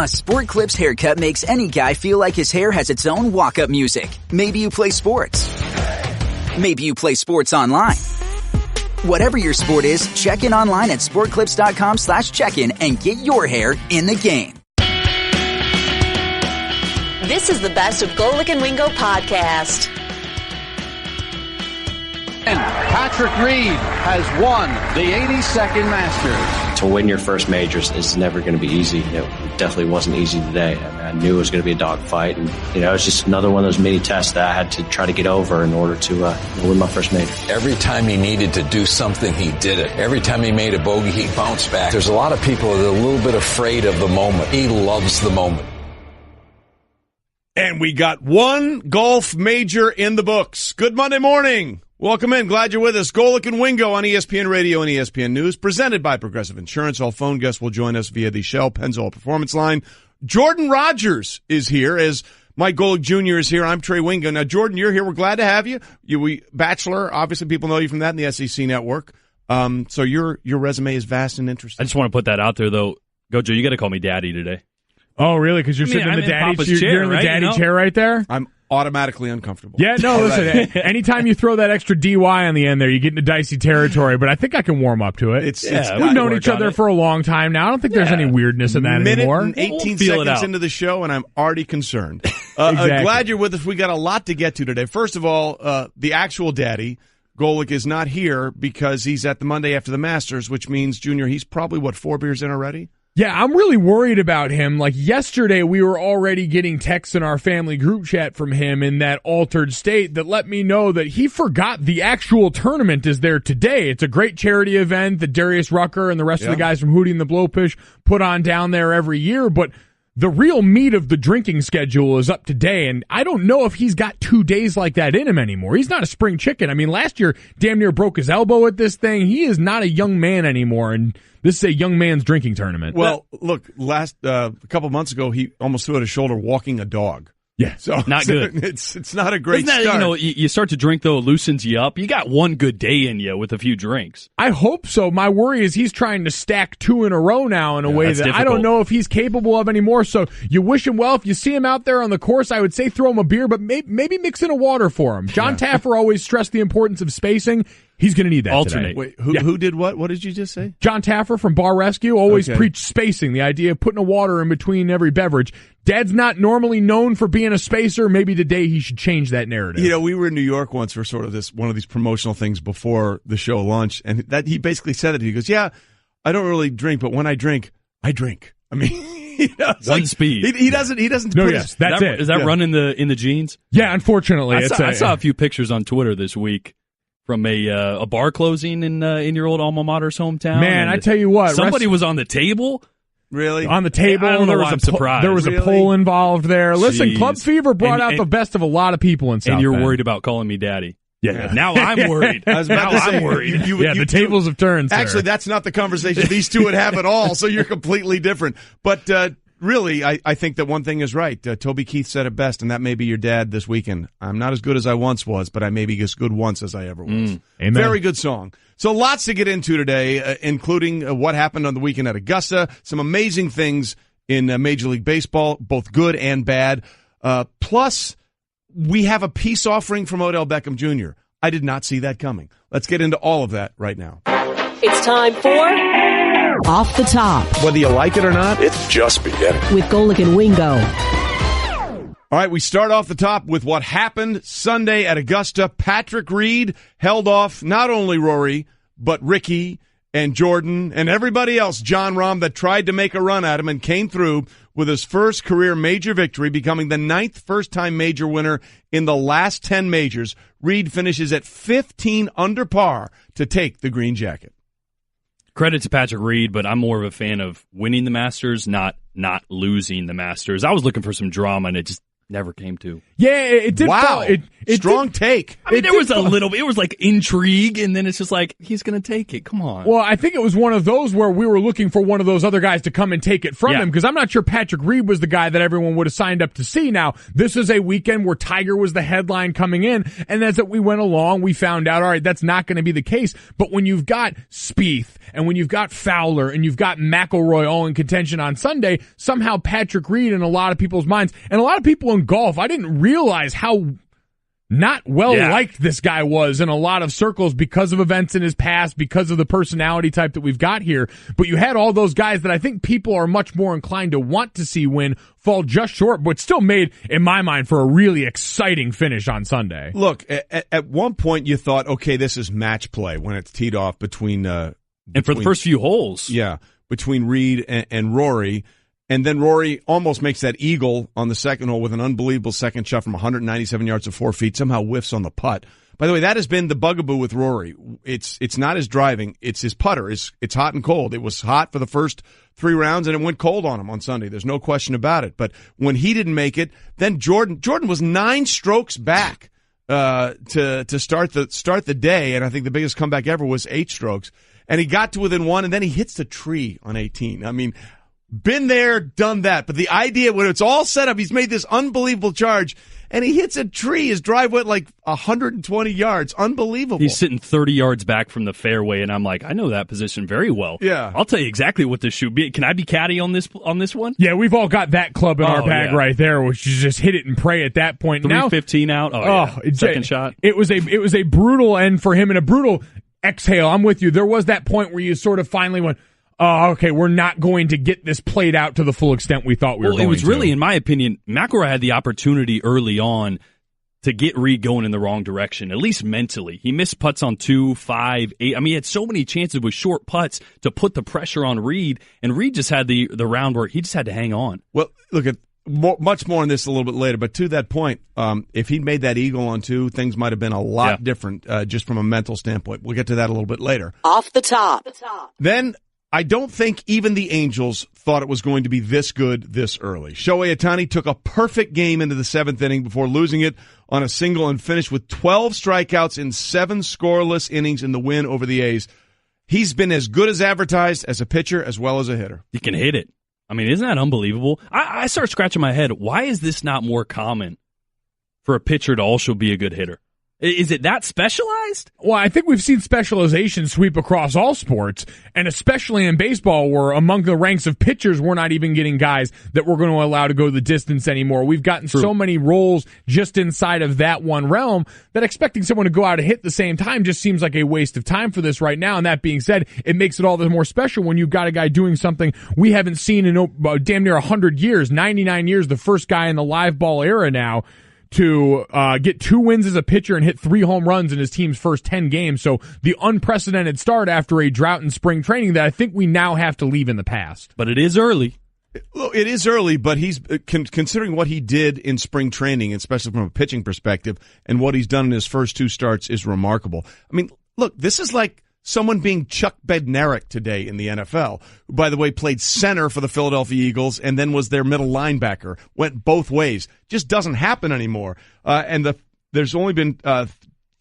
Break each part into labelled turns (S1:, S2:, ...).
S1: A Sport Clips haircut makes any guy feel like his hair has its own walk-up music. Maybe you play sports. Maybe you play sports online. Whatever your sport is, check in online at sportclips.com/check-in and get your hair in the game.
S2: This is the Best of Golic and Wingo podcast.
S3: And Patrick Reed has won the 82nd Masters.
S4: To win your first majors is never going to be easy. It definitely wasn't easy today. I knew it was going to be a dogfight, and it was just another one of those mini tests that I had to try to get over in order to win my first major.
S5: Every time he needed to do something, he did it. Every time he made a bogey, he bounced back. There's a lot of people that are a little bit afraid of the moment. He loves the moment.
S6: And we got one golf major in the books. Good Monday morning. Welcome in. Glad you're with us. Golic and Wingo on ESPN Radio and ESPN News, presented by Progressive Insurance. All phone guests will join us via the Shell Pennzoil Performance Line. Jordan Rodgers is here, as Mike Golic Jr. is here. I'm Trey Wingo. Now, Jordan, you're here. We're glad to have you. We Bachelor. Obviously, people know you from that in the SEC Network. So your resume is vast and interesting.
S7: I just want to put that out there, though. Gojo, you got to call me Daddy today.
S8: Oh, really? Because you're sitting in the daddy chair, you're in the daddy chair right there?
S6: I'm automatically uncomfortable.
S8: Yeah, no, listen, anytime you throw that extra DY on the end there, you get into dicey territory, but I think I can warm up to it. We've known each other for a long time now. I don't think there's any weirdness in that anymore.
S6: Minute and 18 seconds into the show, and I'm already concerned. Exactly. Glad you're with us. We got a lot to get to today. First of all, the actual daddy, Golic, is not here because he's at the Monday after the Masters, which means, Junior, he's probably, 4 beers in already?
S8: Yeah, I'm really worried about him. Like yesterday, we were already getting texts in our family group chat from him in that altered state that let me know that he forgot the actual tournament is there today. It's a great charity event that Darius Rucker and the rest of the guys from Hootie and the Blowfish put on down there every year, but the real meat of the drinking schedule is up today, and I don't know if he's got 2 days like that in him anymore. He's not a spring chicken. I mean, last year, damn near broke his elbow at this thing. He is not a young man anymore, and this is a young man's drinking tournament.
S6: Well, look, a couple months ago, he almost threw out his shoulder walking a dog.
S8: Yeah,
S6: so
S7: not good.
S6: It's not a great
S7: start. You start to drink, though, it loosens you up. You got one good day in you with a few drinks.
S8: I hope so. My worry is he's trying to stack 2 in a row now in a way that difficult. I don't know if he's capable of anymore. So you wish him well. If you see him out there on the course, I would say throw him a beer, but maybe mix in a water for him. John Taffer always stressed the importance of spacing. He's going to need that
S7: Alternate.
S8: today.
S6: Wait, who did what? What did you just say?
S8: John Taffer from Bar Rescue always preached spacing, the idea of putting a water in between every beverage. Dad's not normally known for being a spacer. Maybe today he should change that narrative.
S6: You know, we were in New York once for sort of one of these promotional things before the show lunch, and that he basically said it. He goes, "Yeah, I don't really drink, but when I drink, I drink." I mean,
S7: one speed.
S6: He doesn't.
S8: No, yes, that's it.
S7: Is that run in the jeans?
S8: Yeah, unfortunately,
S7: I saw a few pictures on Twitter this week from a bar closing in your old alma mater's hometown.
S8: Man, I tell you what,
S7: somebody was on the table.
S6: Really?
S8: On the table,
S7: I don't know why I'm surprised.
S8: There was a poll involved there. Listen, Club Fever brought out the best of a lot of people in South
S7: And you're
S8: Bend.
S7: worried about calling me daddy.
S8: Yeah.
S7: Now I'm worried.
S6: I was about to say,
S7: I'm worried.
S8: The tables have turned, sir.
S6: Actually, that's not the conversation these two would have at all, so you're completely different. But really, I think that one thing is right. Toby Keith said it best, and that may be your dad this weekend. I'm not as good as I once was, but I may be as good once as I ever was.
S8: Amen.
S6: Very good song. So lots to get into today, including what happened on the weekend at Augusta, some amazing things in Major League Baseball, both good and bad. Plus, we have a peace offering from Odell Beckham Jr. I did not see that coming. Let's get into all of that right now.
S2: It's time for
S9: Off the Top.
S6: Whether you like it or not,
S10: it's just beginning.
S9: With Golic and Wingo.
S6: All right, we start off the top with what happened Sunday at Augusta. Patrick Reed held off not only Rory, but Ricky and Jordan and everybody else, John Rahm, that tried to make a run at him and came through with his first career major victory, becoming the 9th first-time major winner in the last 10 majors. Reed finishes at 15 under par to take the green jacket.
S7: Credit to Patrick Reed, but I'm more of a fan of winning the Masters, not losing the Masters. I was looking for some drama, and it just never came to.
S8: Yeah, it did.
S6: Wow. Strong take.
S7: I mean, there was a little bit. It was like intrigue, and then it's just like, he's going to take it. Come on.
S8: Well, I think it was one of those where we were looking for one of those other guys to come and take it from him, because I'm not sure Patrick Reed was the guy that everyone would have signed up to see. Now, this is a weekend where Tiger was the headline coming in, and as we went along, we found out, all right, that's not going to be the case. But when you've got Spieth, and when you've got Fowler, and you've got McIlroy all in contention on Sunday, somehow Patrick Reed in a lot of people's minds, and a lot of people in golf, I didn't realize how not liked this guy was in a lot of circles because of events in his past, because of the personality type that we've got here. But you had all those guys that I think people are much more inclined to want to see win fall just short, but still made, in my mind, for a really exciting finish on Sunday.
S6: Look, at one point you thought, okay, this is match play when it's teed off between and
S7: for the first few holes.
S6: Yeah, between Reed and Rory. And then Rory almost makes that eagle on the second hole with an unbelievable second shot from 197 yards to 4 feet, somehow whiffs on the putt. By the way, that has been the bugaboo with Rory. It's not his driving, it's his putter. It's hot and cold. It was hot for the first 3 rounds, and it went cold on him on Sunday. There's no question about it. But when he didn't make it, then Jordan was 9 strokes back to start the day, and I think the biggest comeback ever was 8 strokes. And he got to within 1, and then he hits the tree on 18. I mean, been there, done that. But the idea when it's all set up, he's made this unbelievable charge, and he hits a tree. His drive went like 120 yards. Unbelievable.
S7: He's sitting 30 yards back from the fairway, and I'm like, I know that position very well.
S6: Yeah.
S7: I'll tell you exactly what this should be. Can I be caddy on this one?
S8: Yeah, we've all got that club in our bag right there, which is just hit it and pray at that point.
S7: 315 out. Second shot.
S8: It was a brutal end for him and a brutal exhale. I'm with you. There was that point where you sort of finally went, oh, okay, we're not going to get this played out to the full extent we thought we were going to.
S7: Well, it was really, in my opinion, McIlroy had the opportunity early on to get Reed going in the wrong direction, at least mentally. He missed putts on 2, 5, 8. I mean, he had so many chances with short putts to put the pressure on Reed, and Reed just had the round where he just had to hang on.
S6: Well, look at much more on this a little bit later, but to that point, if he'd made that eagle on 2, things might have been a lot different just from a mental standpoint. We'll get to that a little bit later.
S2: Off the top.
S6: Then I don't think even the Angels thought it was going to be this good this early. Shohei Ohtani took a perfect game into the 7th inning before losing it on a single and finished with 12 strikeouts in 7 scoreless innings in the win over the A's. He's been as good as advertised as a pitcher as well as a hitter.
S7: He can hit it. I mean, isn't that unbelievable? I start scratching my head. Why is this not more common for a pitcher to also be a good hitter? Is it that specialized?
S8: Well, I think we've seen specialization sweep across all sports, and especially in baseball, where among the ranks of pitchers, we're not even getting guys that we're going to allow to go the distance anymore. We've gotten so many roles just inside of that one realm that expecting someone to go out and hit the same time just seems like a waste of time for this right now. And that being said, it makes it all the more special when you've got a guy doing something we haven't seen in damn near 100 years, 99 years, the first guy in the live ball era now to get 2 wins as a pitcher and hit 3 home runs in his team's first 10 games. So the unprecedented start after a drought in spring training that I think we now have to leave in the past.
S7: But it is early.
S6: It is early, but he's considering what he did in spring training, especially from a pitching perspective, and what he's done in his first 2 starts is remarkable. I mean, look, this is like someone being Chuck Bednarik today in the NFL, who, by the way, played center for the Philadelphia Eagles and then was their middle linebacker, went both ways. Just doesn't happen anymore. There's only been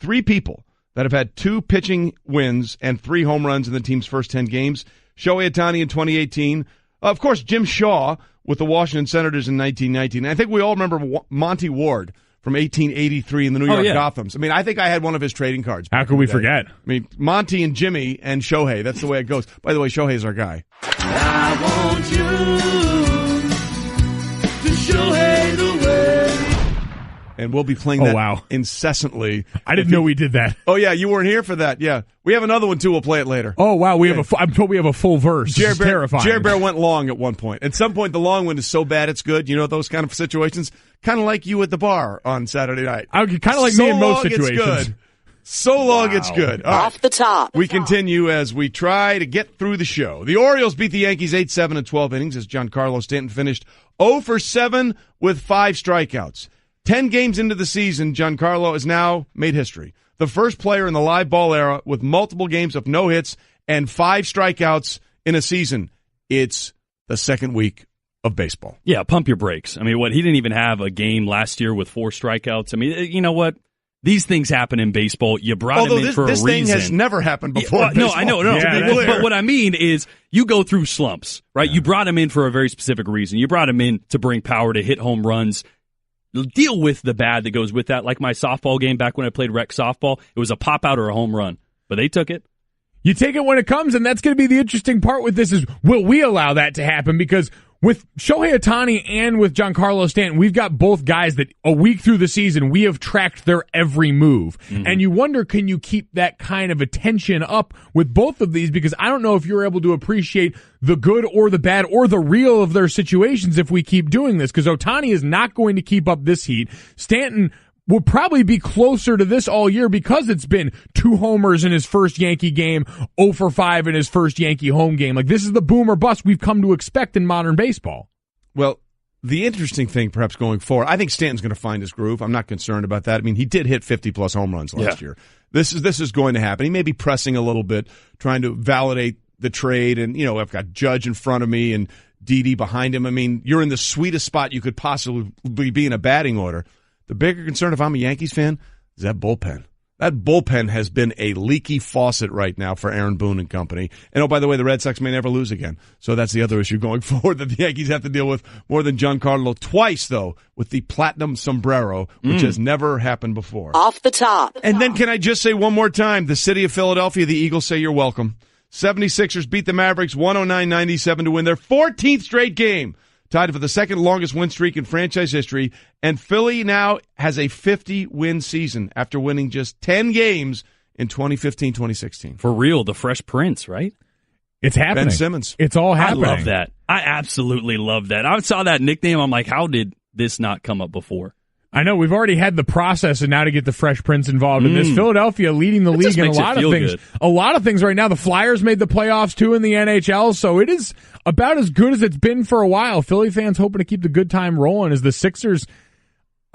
S6: 3 people that have had 2 pitching wins and 3 home runs in the team's first 10 games. Shohei Ohtani in 2018. Of course, Jim Shaw with the Washington Senators in 1919. I think we all remember Monty Ward from 1883 in the New York Gothams. I mean, I think I had one of his trading cards.
S8: How could we forget?
S6: I mean, Monty and Jimmy and Shohei. That's the way it goes. By the way, Shohei's our guy.
S10: I want you to Shohei the way.
S6: And we'll be playing that incessantly.
S8: I didn't know we did that.
S6: Oh, yeah, you weren't here for that. Yeah. We have another one, too. We'll play it later.
S8: Oh, wow. I'm told we have a full verse. This is terrifying.
S6: Jerry Bear went long at one point. At some point, the long one is so bad it's good. You know those kind of situations? Kind of like you at the bar on Saturday night.
S8: Kind of like me in most situations.
S6: It's good. So long it's good. All
S2: Off the top.
S6: We continue as we try to get through the show. The Orioles beat the Yankees 8-7 in 12 innings as Giancarlo Stanton finished 0 for 7 with 5 strikeouts. 10 games into the season, Giancarlo has now made history. The first player in the live ball era with multiple games of no hits and 5 strikeouts in a season. It's the second week of baseball.
S7: Yeah, pump your brakes. I mean, he didn't even have a game last year with 4 strikeouts. I mean, you know what? these things happen in baseball. You brought him in for a reason.
S6: This thing has never happened before.
S7: No, I know. But what I mean is you go through slumps, right? Yeah. You brought him in for a very specific reason. You brought him in to bring power, to hit home runs. Deal with the bad that goes with that. Like my softball game back when I played rec softball, it was a pop-out or a home run. But they took it.
S8: You take it when it comes, and that's going to be the interesting part with this is, will we allow that to happen? Because with Shohei Ohtani and with Giancarlo Stanton, we've got both guys that a week through the season, we have tracked their every move. Mm-hmm. And you wonder, can you keep that kind of attention up with both of these? Because I don't know if you're able to appreciate the good or the bad or the real of their situations if we keep doing this. Because Ohtani is not going to keep up this heat. Stanton will probably be closer to this all year because it's been 2 homers in his first Yankee game, 0 for 5 in his first Yankee home game. Like, this is the boom or bust we've come to expect in modern baseball.
S6: Well, the interesting thing perhaps going forward, I think Stanton's going to find his groove. I'm not concerned about that. I mean, he did hit 50-plus home runs last year. This is going to happen. He may be pressing a little bit, trying to validate the trade. And, you know, I've got Judge in front of me and Didi behind him. I mean, you're in the sweetest spot you could possibly be in a batting order. The bigger concern, if I'm a Yankees fan, is that bullpen. That bullpen has been a leaky faucet right now for Aaron Boone and company. And, oh, by the way, the Red Sox may never lose again. So that's the other issue going forward that the Yankees have to deal with more than Giancarlo. Twice, though, with the platinum sombrero, which has never happened before.
S2: Off the top.
S6: And then can I just say one more time, the city of Philadelphia, the Eagles say you're welcome. 76ers beat the Mavericks 109-97 to win their 14th straight game. Tied for the second longest win streak in franchise history, and Philly now has a 50-win season after winning just 10 games in 2015-2016.
S7: For real, the Fresh Prince, right?
S8: It's happening.
S6: Ben Simmons.
S8: It's all happening.
S7: I love that. I absolutely love that. I saw that nickname. I'm like, how did this not come up before?
S8: I know we've already had the process, and now to get the Fresh Prince involved in this. Philadelphia leading the league in a lot of things. Good. A lot of things right now. The Flyers made the playoffs too in the NHL, so it is about as good as it's been for a while. Philly fans hoping to keep the good time rolling as the Sixers.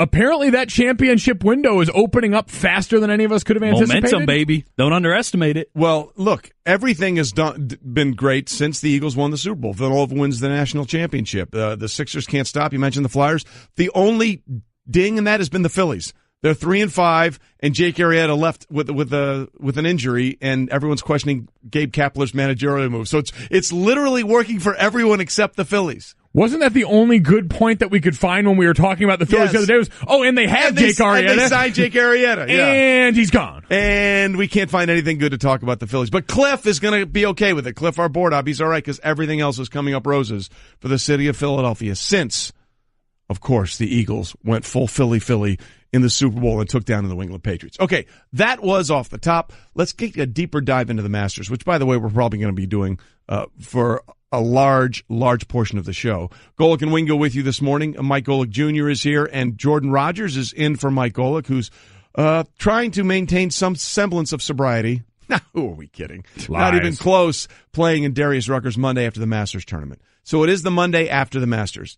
S8: Apparently, that championship window is opening up faster than any of us could have anticipated.
S7: Momentum, baby. Don't underestimate it.
S6: Well, look, everything has been great since the Eagles won the Super Bowl. Villanova wins the national championship. The Sixers can't stop. You mentioned the Flyers. The only ding in that has been the Phillies. They're 3-5, and Jake Arrieta left with an injury, and everyone's questioning Gabe Kapler's managerial move. So it's literally working for everyone except the Phillies.
S8: Wasn't that the only good point that we could find when we were talking about the Phillies the other day? And they have Jake Arrieta.
S6: And they signed Jake Arrieta. Yeah.
S8: And he's gone.
S6: And we can't find anything good to talk about the Phillies. But Cliff is going to be okay with it. Cliff, our board op, he's all right because everything else is coming up roses for the city of Philadelphia since, of course, the Eagles went full Philly in the Super Bowl and took down the New England Patriots. Okay, that was off the top. Let's get a deeper dive into the Masters, which, by the way, we're probably going to be doing for a large portion of the show. Golic and Wingo with you this morning. Mike Golic Jr. is here, and Jordan Rodgers is in for Mike Golic, who's trying to maintain some semblance of sobriety. Now, who are we kidding?
S8: Lies.
S6: Not even close, playing in Darius Rucker's Monday after the Masters tournament. So it is the Monday after the Masters.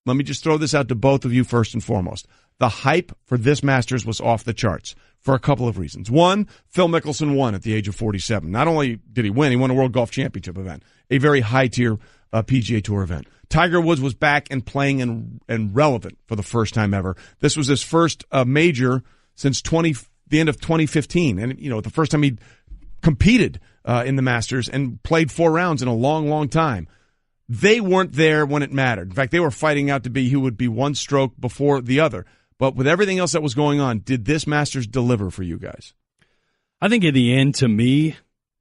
S6: Let me just throw this out to both of you first and foremost. The hype for this Masters was off the charts for a couple of reasons. One, Phil Mickelson won at the age of 47. Not only did he win, he won a World Golf Championship event, a very high-tier PGA Tour event. Tiger Woods was back and playing and relevant for the first time ever. This was his first major since the end of 2015. And, you know, the first time he competed in the Masters and played 4 rounds in a long, long time. They weren't there when it mattered. In fact, they were fighting out to be who would be one stroke before the other. But with everything else that was going on, did this Masters deliver for you guys?
S7: I think in the end, to me,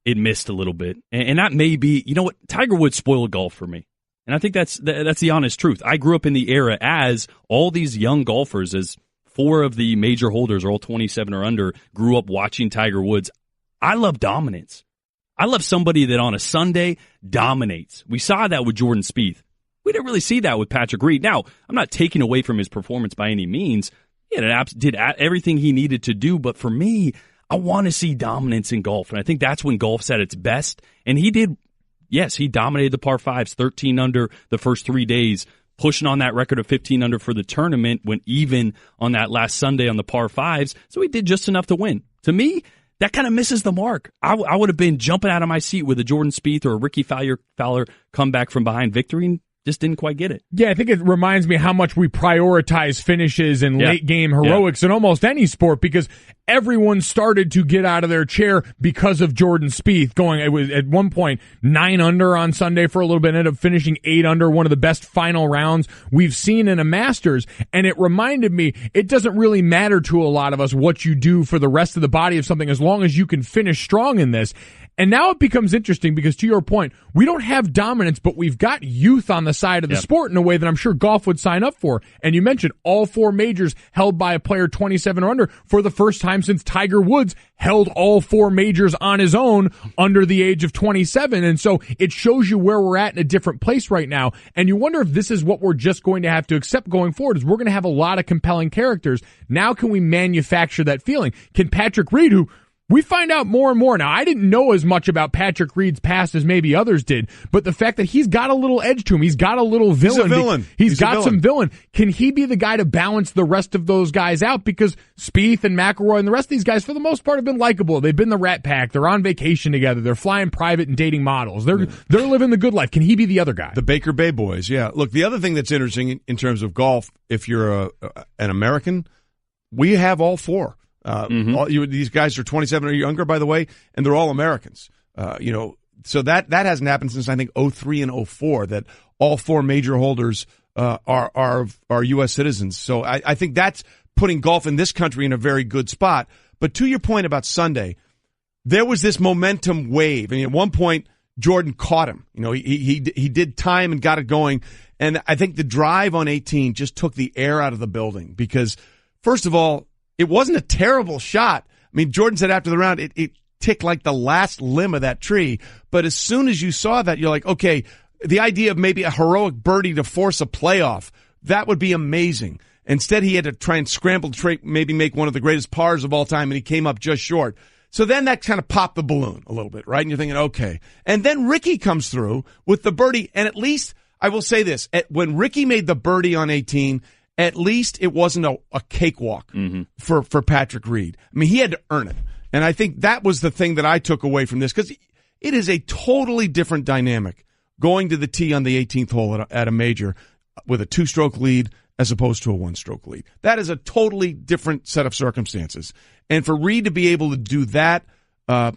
S7: it missed a little bit. And that may be, you know what, Tiger Woods spoiled golf for me. And I think that's the honest truth. I grew up in the era as all these young golfers, as 4 of the major holders are all 27 or under, grew up watching Tiger Woods. I love dominance. I love somebody that on a Sunday dominates. We saw that with Jordan Spieth. We didn't really see that with Patrick Reed. Now, I'm not taking away from his performance by any means. He did everything he needed to do, but for me, I want to see dominance in golf, and I think that's when golf's at its best. And he did, yes, he dominated the par 5s, 13 under the first 3 days, pushing on that record of 15 under for the tournament, went even on that last Sunday on the par 5s, so he did just enough to win. To me, that kind of misses the mark. I would have been jumping out of my seat with a Jordan Spieth or a Ricky Fowler comeback from behind victory, and just didn't quite get it.
S8: Yeah, I think it reminds me how much we prioritize finishes and late game heroics in almost any sport, because everyone started to get out of their chair because of Jordan Spieth going. It was at one point 9 under on Sunday for a little bit, ended up finishing 8 under, one of the best final rounds we've seen in a Masters. And it reminded me, it doesn't really matter to a lot of us what you do for the rest of the body of something as long as you can finish strong in this. And now it becomes interesting because, to your point, we don't have dominance, but we've got youth on the side of the sport in a way that I'm sure golf would sign up for. And you mentioned all 4 majors held by a player 27 or under for the first time since Tiger Woods held all 4 majors on his own under the age of 27. And so it shows you where we're at in a different place right now. And you wonder if this is what we're just going to have to accept going forward, is we're going to have a lot of compelling characters. Now can we manufacture that feeling? Can Patrick Reed, who we find out more and more now. I didn't know as much about Patrick Reed's past as maybe others did, but the fact that he's got a little edge to him, he's got a little villain.
S6: He's a villain.
S8: He's got some villain. Can he be the guy to balance the rest of those guys out? Because Spieth and McIlroy and the rest of these guys, for the most part, have been likable. They've been the Rat Pack. They're on vacation together. They're flying private and dating models. They're living the good life. Can he be the other guy?
S6: The Baker Bay boys, yeah. Look, the other thing that's interesting in terms of golf, if you're an American, we have all 4. These guys are 27 or younger, by the way, and they're all Americans. So that hasn't happened since I think 03 and 04. That all 4 major holders are U.S. citizens. So I think that's putting golf in this country in a very good spot. But to your point about Sunday, there was this momentum wave, and at one point Jordan caught him. He did time and got it going, and I think the drive on 18 just took the air out of the building because, first of all, it wasn't a terrible shot. I mean, Jordan said after the round, it ticked like the last limb of that tree. But as soon as you saw that, you're like, okay, the idea of maybe a heroic birdie to force a playoff, that would be amazing. Instead, he had to try and scramble to maybe make one of the greatest pars of all time, and he came up just short. So then that kind of popped the balloon a little bit, right? And you're thinking, okay. And then Ricky comes through with the birdie, and at least, I will say this, when Ricky made the birdie on 18, at least it wasn't a cakewalk for Patrick Reed. I mean, he had to earn it. And I think that was the thing that I took away from this, because it is a totally different dynamic going to the tee on the 18th hole at a major with a 2-stroke lead as opposed to a 1-stroke lead. That is a totally different set of circumstances. And for Reed to be able to do that, that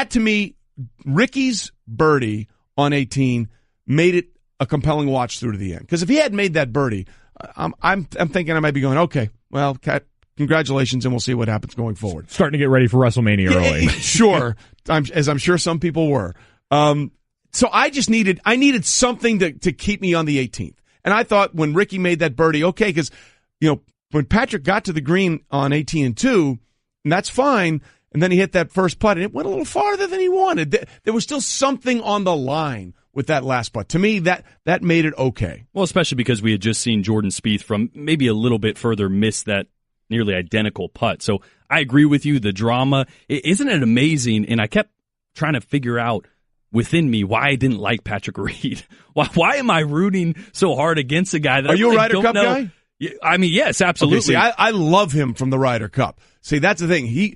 S6: to me, Ricky's birdie on 18 made it a compelling watch through to the end. Because if he had made that birdie, I'm thinking I might be going, okay, well, congratulations, and we'll see what happens going forward.
S8: Starting to get ready for WrestleMania early.
S6: Sure, as I'm sure some people were. So I needed something to keep me on the 18th. And I thought when Ricky made that birdie, okay, because when Patrick got to the green on 18 and 2, and that's fine. And then he hit that first putt, and it went a little farther than he wanted. There was still something on the line with that last putt. To me, that made it okay.
S7: Well, especially because we had just seen Jordan Spieth from maybe a little bit further miss that nearly identical putt. So I agree with you. The drama, isn't it amazing? And I kept trying to figure out within me why I didn't like Patrick Reed. Why am I rooting so hard against a guy that
S6: Are you a Ryder Cup guy?
S7: I mean, yes, absolutely.
S6: Okay, see, I love him from the Ryder Cup. See, that's the thing.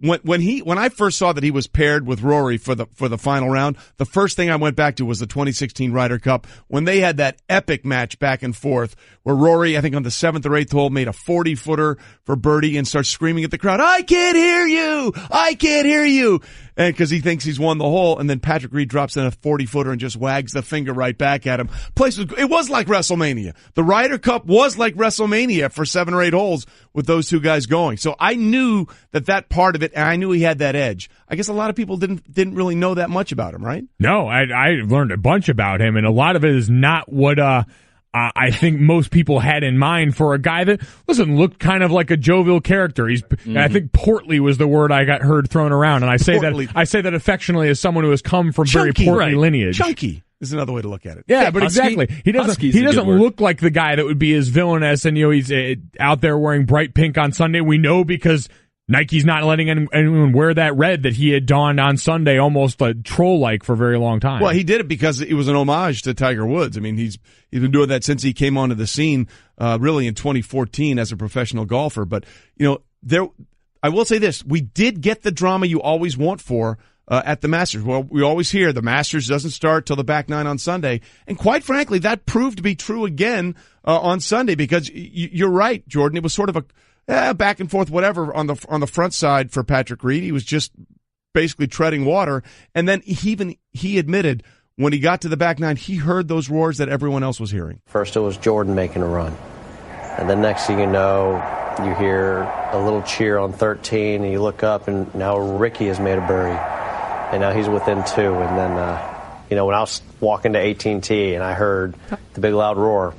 S6: When I first saw that he was paired with Rory for the final round, the first thing I went back to was the 2016 Ryder Cup when they had that epic match back and forth where Rory, I think on the 7th or 8th hole, made a 40-footer for birdie and starts screaming at the crowd, "I can't hear you! I can't hear you!" And because he thinks he's won the hole, and then Patrick Reed drops in a 40-footer and just wags the finger right back at him. It was like WrestleMania. The Ryder Cup was like WrestleMania for 7 or 8 holes with those two guys going. So I knew that part of it, and I knew he had that edge. I guess a lot of people didn't really know that much about him, right?
S8: No, I learned a bunch about him, and a lot of it is not what I think most people had in mind for a guy that, looked kind of like a jovial character. I think portly was the word I got heard thrown around, and I say that affectionately as someone who has come from
S6: Chunky,
S8: very portly lineage.
S6: Chunky is another way to look at it.
S8: Yeah, but exactly. He doesn't look like the guy that would be as villainous, and he's out there wearing bright pink on Sunday. We know because Nike's not letting anyone wear that red that he had donned on Sunday, almost troll-like for a very long time.
S6: Well, he did it because it was an homage to Tiger Woods. I mean, he's been doing that since he came onto the scene, really in 2014 as a professional golfer. But I will say this: we did get the drama you always want for at the Masters. Well, we always hear the Masters doesn't start till the back nine on Sunday. And quite frankly, that proved to be true again on Sunday because you're right, Jordan. It was sort of a back and forth whatever on the front side for Patrick Reed. He was just basically treading water. And then he admitted when he got to the back nine, he heard those roars that everyone else was hearing.
S4: First, it was Jordan making a run. And then next thing you know, you hear a little cheer on 13, and you look up, and now Ricky has made a birdie. And now he's within 2. And then, when I was walking to 18T and I heard the big loud roar,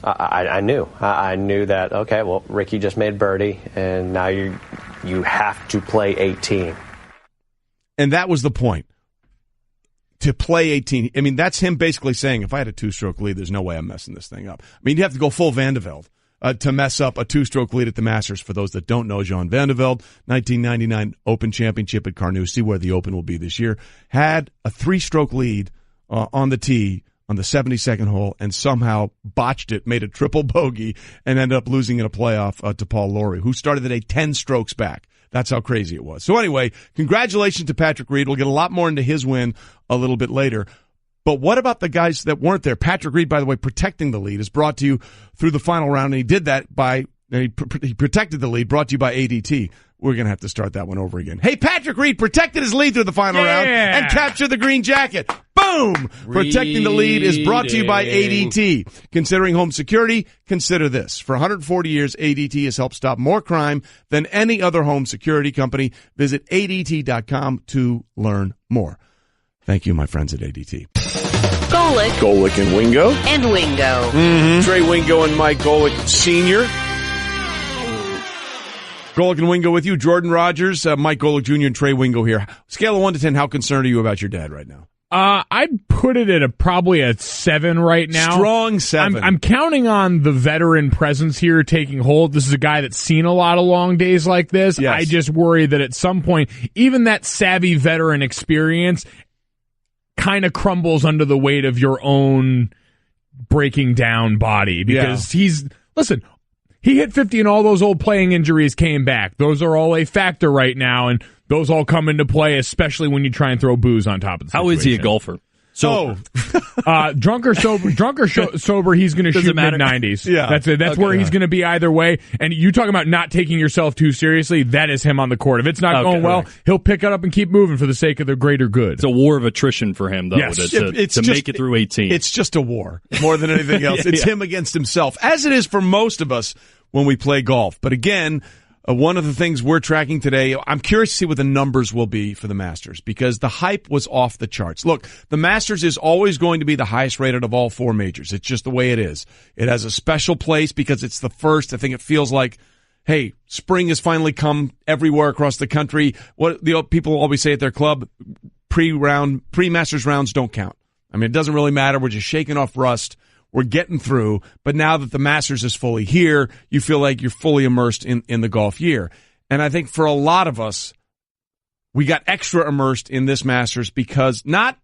S4: I knew. I knew that, okay, well, Ricky just made birdie, and now you have to play 18.
S6: And that was the point. To play 18. I mean, that's him basically saying, if I had a 2-stroke lead, there's no way I'm messing this thing up. I mean, you have to go full Van de Velde to mess up a 2-stroke lead at the Masters. For those that don't know, John Van de Velde, 1999 Open Championship at Carnoustie, where the Open will be this year, had a 3-stroke lead on the tee on the 72nd hole and somehow botched it, made a triple bogey, and ended up losing in a playoff to Paul Lawrie, who started the day 10 strokes back. That's how crazy it was. So anyway, congratulations to Patrick Reed. We'll get a lot more into his win a little bit later. But what about the guys that weren't there? Patrick Reed, by the way, protecting the lead is brought to you through the final round, and he did that he protected the lead, brought to you by ADT. We're going to have to start that one over again. Hey, Patrick Reed protected his lead through the final round and captured the green jacket. Boom! Protecting the lead is brought to you by ADT. Considering home security, consider this. For 140 years, ADT has helped stop more crime than any other home security company. Visit ADT.com to learn more. Thank you, my friends at ADT.
S2: Golic
S6: and Wingo.
S2: And Wingo.
S6: Mm-hmm. Trey Wingo and Mike Golic Sr. Golic and Wingo with you. Jordan Rodgers, Mike Golic Jr. and Trey Wingo here. Scale of 1 to 10, how concerned are you about your dad right now?
S8: I'd put it at probably a 7 right now.
S6: Strong 7.
S8: I'm counting on the veteran presence here taking hold. This is a guy that's seen a lot of long days like this.
S6: Yes.
S8: I just worry that at some point, even that savvy veteran experience kind of crumbles under the weight of your own breaking down body because he hit 50 and all those old playing injuries came back. Those are all a factor right now, and those all come into play, especially when you try and throw booze on top of the situation.
S7: How is he a golfer?
S8: So, drunk or sober, he's going to shoot mid-90s.
S6: Yeah.
S8: That's it. That's where he's going to be either way. And you talking about not taking yourself too seriously, that is him on the court. If it's not going well, he'll pick it up and keep moving for the sake of the greater good.
S7: It's a war of attrition for him, though,
S8: yes.
S7: to make it through 18.
S6: It's just a war more than anything else. It's him against himself, as it is for most of us when we play golf. But again, one of the things we're tracking today, I'm curious to see what the numbers will be for the Masters because the hype was off the charts. Look, the Masters is always going to be the highest rated of all 4 majors. It's just the way it is. It has a special place because it's the first. I think it feels like, hey, spring has finally come everywhere across the country. What the people always say at their club, pre-Masters rounds don't count. I mean, it doesn't really matter. We're just shaking off rust. We're getting through, but now that the Masters is fully here, you feel like you're fully immersed in the golf year. And I think for a lot of us, we got extra immersed in this Masters because not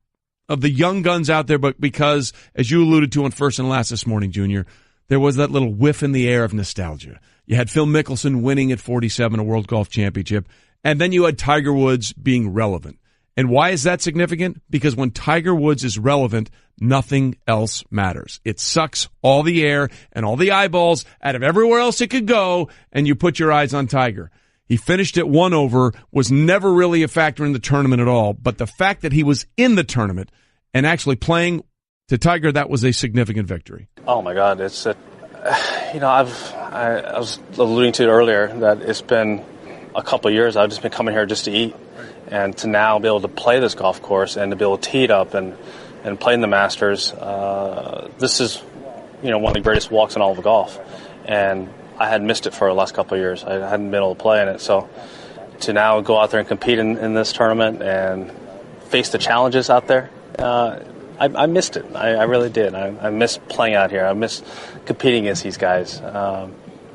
S6: of the young guns out there, but because, as you alluded to on First and Last this morning, Junior, there was that little whiff in the air of nostalgia. You had Phil Mickelson winning at 47, a World Golf Championship, and then you had Tiger Woods being relevant. And why is that significant? Because when Tiger Woods is relevant, nothing else matters. It sucks all the air and all the eyeballs out of everywhere else it could go, and you put your eyes on Tiger. He finished at 1 over, was never really a factor in the tournament at all, but the fact that he was in the tournament and actually playing to Tiger, that was a significant victory.
S11: Oh my God, it's I was alluding to it earlier that it's been a couple of years. I've just been coming here just to eat. And to now be able to play this golf course and to be able to tee it up and play in the Masters, this is, one of the greatest walks in all of golf. And I had missed it for the last couple of years. I hadn't been able to play in it. So to now go out there and compete in this tournament and face the challenges out there, I missed it. I really did. I miss playing out here. I miss competing against these guys.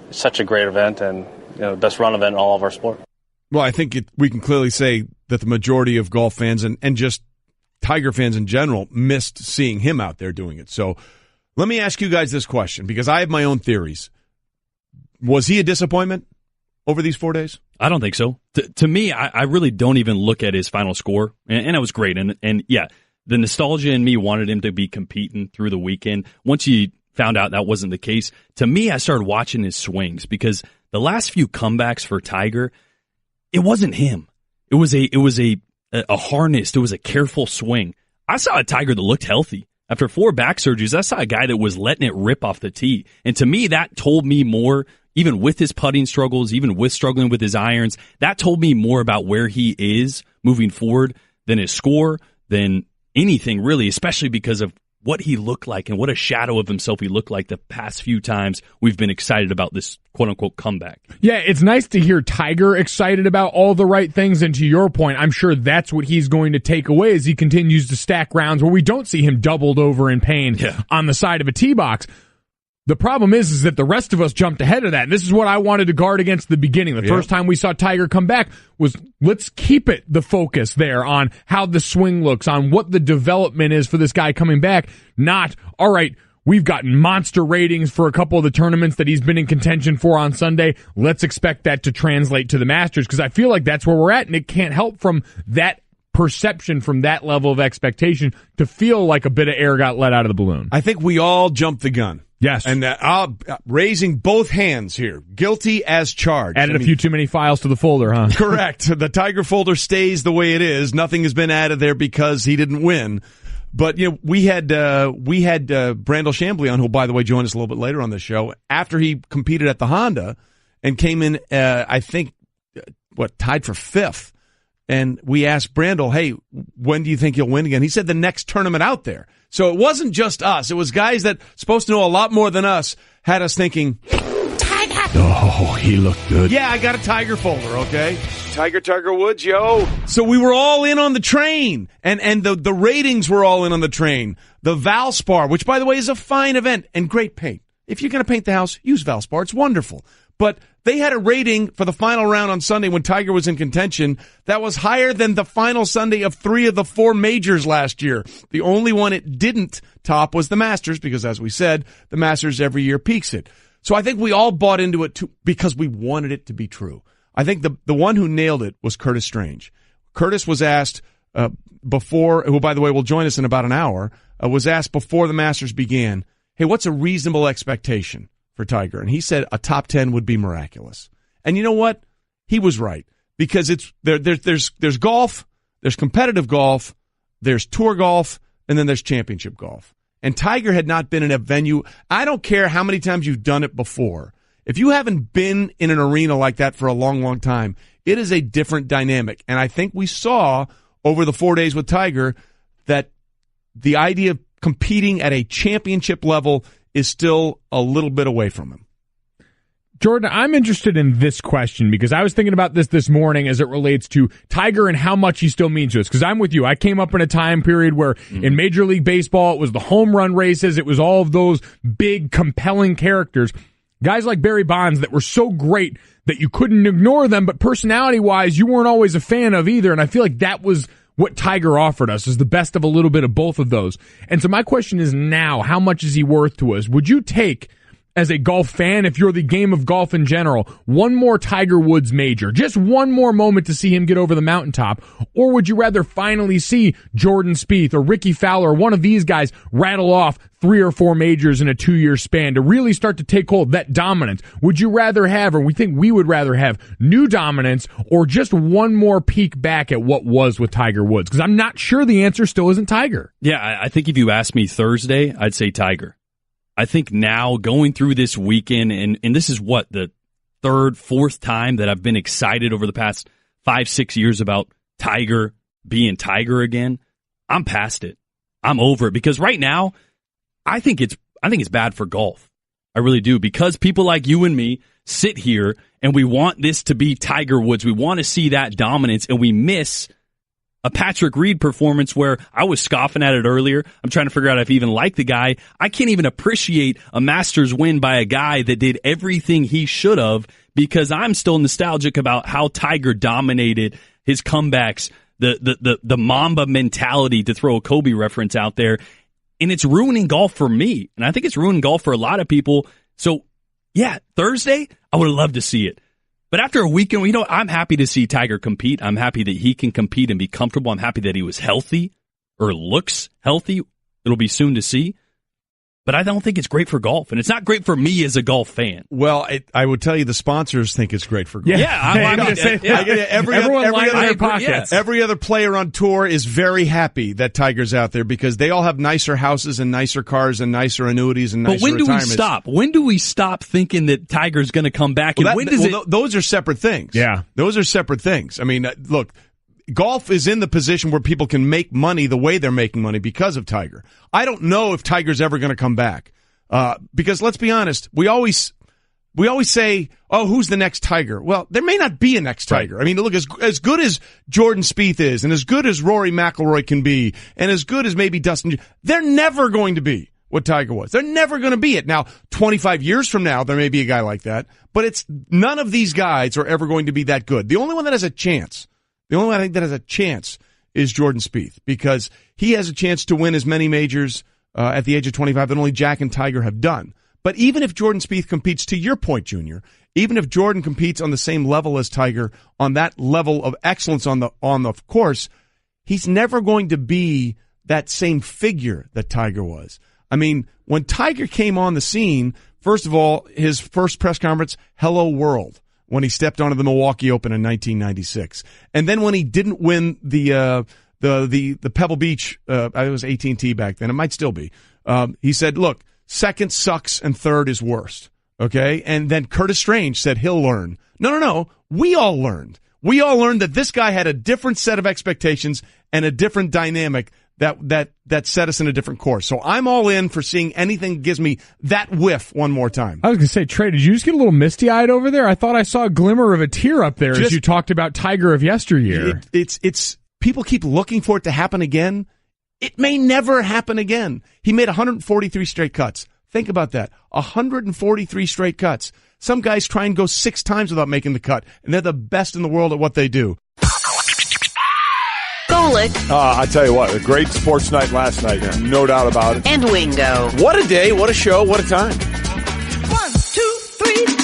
S11: It's such a great event and the best run event in all of our sport.
S6: Well, I think we can clearly say that the majority of golf fans and just Tiger fans in general missed seeing him out there doing it. So let me ask you guys this question because I have my own theories. Was he a disappointment? over these 4 days?
S7: I don't think so. To me, I really don't even look at his final score, and it was great. And yeah, the nostalgia in me wanted him to be competing through the weekend. Once you found out that wasn't the case, to me, I started watching his swings because the last few comebacks for Tiger, it wasn't him. It was a harnessed, it was a careful swing. I saw a Tiger that looked healthy. After 4 back surgeries, I saw a guy that was letting it rip off the tee. And to me, that told me more, even with his putting struggles, even with struggling with his irons, that told me more about where he is moving forward than his score, than anything really, especially because of what he looked like and what a shadow of himself he looked like the past few times we've been excited about this quote-unquote comeback.
S8: Yeah, it's nice to hear Tiger excited about all the right things, and to your point, I'm sure that's what he's going to take away as he continues to stack rounds where we don't see him doubled over in pain on the side of a tee box. The problem is that the rest of us jumped ahead of that. And this is what I wanted to guard against at the beginning. The first time we saw Tiger come back was, let's keep it the focus there on how the swing looks, on what the development is for this guy coming back. Not, all right, we've gotten monster ratings for a couple of the tournaments that he's been in contention for on Sunday. Let's expect that to translate to the Masters, because I feel like that's where we're at, and it can't help from that perception, from that level of expectation, to feel like a bit of air got let out of the balloon.
S6: I think we all jumped the gun.
S8: Yes.
S6: And raising both hands here. Guilty as charged.
S8: Added a few too many files to the folder, huh?
S6: Correct. The Tiger folder stays the way it is. Nothing has been added there because he didn't win. But, you know, we had Brandel Chambly on, who, by the way, joined us a little bit later on the show, after he competed at the Honda and came in, I think, tied for 5th. And we asked Brandel, hey, when do you think you'll win again? He said the next tournament out there. So it wasn't just us. It was guys that supposed to know a lot more than us had us thinking, Tiger.
S8: Oh, he looked good.
S6: Yeah, I got a Tiger folder, okay? Tiger Woods, yo. So we were all in on the train, and the ratings were all in on the train. The Valspar, which, by the way, is a fine event and great paint. If you're going to paint the house, use Valspar. It's wonderful. But they had a rating for the final round on Sunday when Tiger was in contention that was higher than the final Sunday of 3 of the 4 majors last year. The only one it didn't top was the Masters, because, as we said, the Masters every year peaks it. So I think we all bought into it too, because we wanted it to be true. I think the one who nailed it was Curtis Strange. Curtis was asked before, who, by the way, will join us in about an hour, was asked before the Masters began, hey, what's a reasonable expectation for Tiger? And he said a top 10 would be miraculous. And you know what? He was right, because it's there's golf, there's competitive golf, there's tour golf, and then there's championship golf. And Tiger had not been in a venue. I don't care how many times you've done it before. If you haven't been in an arena like that for a long, long time, it is a different dynamic. And I think we saw over the 4 days with Tiger that the idea of competing at a championship level is still a little bit away from him.
S8: Jordan, I'm interested in this question because I was thinking about this morning as it relates to Tiger and how much he still means to us. Because I'm with you. I came up in a time period where in Major League Baseball, it was the home run races. It was all of those big, compelling characters. Guys like Barry Bonds that were so great that you couldn't ignore them, but personality-wise, you weren't always a fan of either. And I feel like that was what Tiger offered us, is the best of a little bit of both of those. And so my question is now, how much is he worth to us? Would you take, as a golf fan, if you're the game of golf in general, one more Tiger Woods major, just one more moment to see him get over the mountaintop? Or would you rather finally see Jordan Spieth or Ricky Fowler or one of these guys rattle off 3 or 4 majors in a 2-year span to really start to take hold, that dominance? Would you rather have, or we would rather have, new dominance or just one more peek back at what was with Tiger Woods? Because I'm not sure the answer still isn't Tiger.
S7: Yeah, I think if you asked me Thursday, I'd say Tiger. I think now, going through this weekend, and this is what, the 3rd, 4th time that I've been excited over the past 5-6 years about Tiger being Tiger again, I'm past it. I'm over it, because right now, I think it's bad for golf. I really do, because people like you and me sit here and we want this to be Tiger Woods. We want to see that dominance, and we miss a Patrick Reed performance where I was scoffing at it earlier. I'm trying to figure out if I even like the guy. I can't even appreciate a Masters win by a guy that did everything he should have, because I'm still nostalgic about how Tiger dominated his comebacks, the Mamba mentality, to throw a Kobe reference out there. And it's ruining golf for me. And I think it's ruining golf for a lot of people. So, yeah, Thursday, I would have loved to see it. But after a weekend, I'm happy to see Tiger compete. I'm happy that he can compete and be comfortable. I'm happy that he was healthy or looks healthy. It'll be soon to see. But I don't think it's great for golf, and it's not great for me as a golf fan.
S6: Well, I would tell you the sponsors think it's great for golf.
S8: Everyone lines their pockets.
S6: Every other player on tour is very happy that Tiger's out there because they all have nicer houses and nicer cars and nicer annuities and nicer retirements.
S7: But when do we stop? When do we stop thinking that Tiger's going to come back? And
S6: those are separate things.
S8: Yeah.
S6: Those are separate things. I mean, look, golf is in the position where people can make money the way they're making money because of Tiger. I don't know if Tiger's ever going to come back. Because let's be honest, we always say, oh, who's the next Tiger? Well, there may not be a next Tiger. Right. I mean, look, as good as Jordan Spieth is and as good as Rory McIlroy can be and as good as maybe Dustin, they're never going to be what Tiger was. They're never going to be it. Now, 25 years from now, there may be a guy like that, but none of these guys are ever going to be that good. The only one that has a chance is Jordan Spieth because he has a chance to win as many majors at the age of 25 that only Jack and Tiger have done. But even if Jordan Spieth competes, to your point, Junior, even if Jordan competes on the same level as Tiger, on that level of excellence on the course, he's never going to be that same figure that Tiger was. I mean, when Tiger came on the scene, first of all, his first press conference, hello world, when he stepped onto the Milwaukee Open in 1996. And then when he didn't win the Pebble Beach, it was AT&T back then, it might still be, he said, look, second sucks and third is worst. Okay? And then Curtis Strange said he'll learn. No. We all learned. We all learned that this guy had a different set of expectations and a different dynamic that set us in a different course. So I'm all in for seeing anything that gives me that whiff one more time.
S8: I was going to say, Trey, did you just get a little misty-eyed over there? I thought I saw a glimmer of a tear up there as you talked about Tiger of yesteryear.
S6: It's people keep looking for it to happen again. It may never happen again. He made 143 straight cuts. Think about that. 143 straight cuts. Some guys try and go 6 times without making the cut, and they're the best in the world at what they do.
S2: Golic.
S12: I tell you what, a great sports night last night, no doubt about it.
S2: And Wingo.
S12: What a day, what a show, what a time.
S10: 1, 2, 3, 4.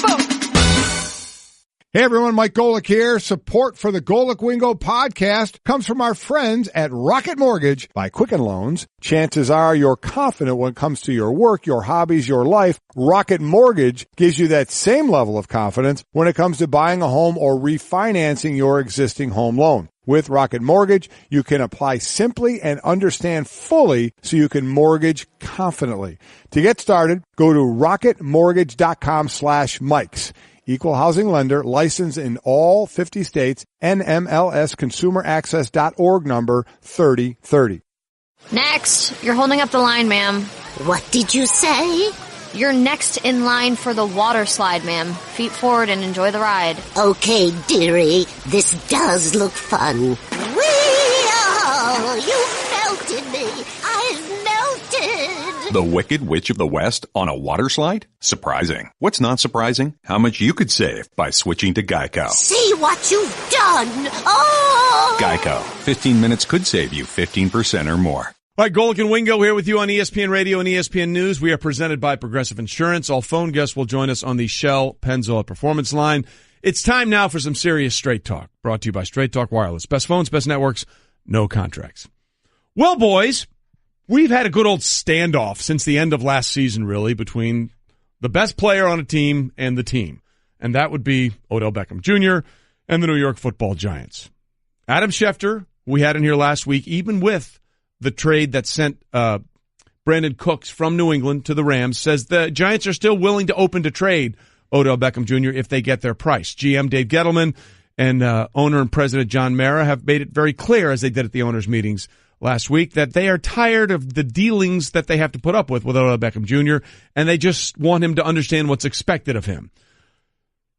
S13: Hey everyone, Mike Golic here. Support for the Golic Wingo podcast comes from our friends at Rocket Mortgage by Quicken Loans. Chances are you're confident when it comes to your work, your hobbies, your life. Rocket Mortgage gives you that same level of confidence when it comes to buying a home or refinancing your existing home loan. With Rocket Mortgage, you can apply simply and understand fully so you can mortgage confidently. To get started, go to rocketmortgage.com/Mikes. Equal housing lender, licensed in all 50 states, NMLS consumeraccess.org number 3030.
S14: Next. You're holding up the line, ma'am.
S15: What did you say?
S14: You're next in line for the water slide, ma'am. Feet forward and enjoy the ride.
S15: Okay, dearie. This does look fun. Whee-oh! You melted me. I've melted.
S16: The Wicked Witch of the West on a water slide? Surprising. What's not surprising? How much you could save by switching to Geico.
S15: See what you've done. Oh!
S16: Geico. 15 minutes could save you 15% or more.
S6: All right, Golic and Wingo here with you on ESPN Radio and ESPN News. We are presented by Progressive Insurance. All phone guests will join us on the Shell Pennzoil Performance Line. It's time now for some serious Straight Talk, brought to you by Straight Talk Wireless. Best phones, best networks, no contracts. Well, boys, we've had a good old standoff since the end of last season, really, between the best player on a team and the team. And that would be Odell Beckham Jr. and the New York Football Giants. Adam Schefter, we had in here last week, even with the trade that sent Brandon Cooks from New England to the Rams, says the Giants are still willing to open to trade Odell Beckham Jr. if they get their price. GM Dave Gettleman and owner and president John Mara have made it very clear, as they did at the owners' meetings last week, that they are tired of the dealings that they have to put up with Odell Beckham Jr., and they just want him to understand what's expected of him.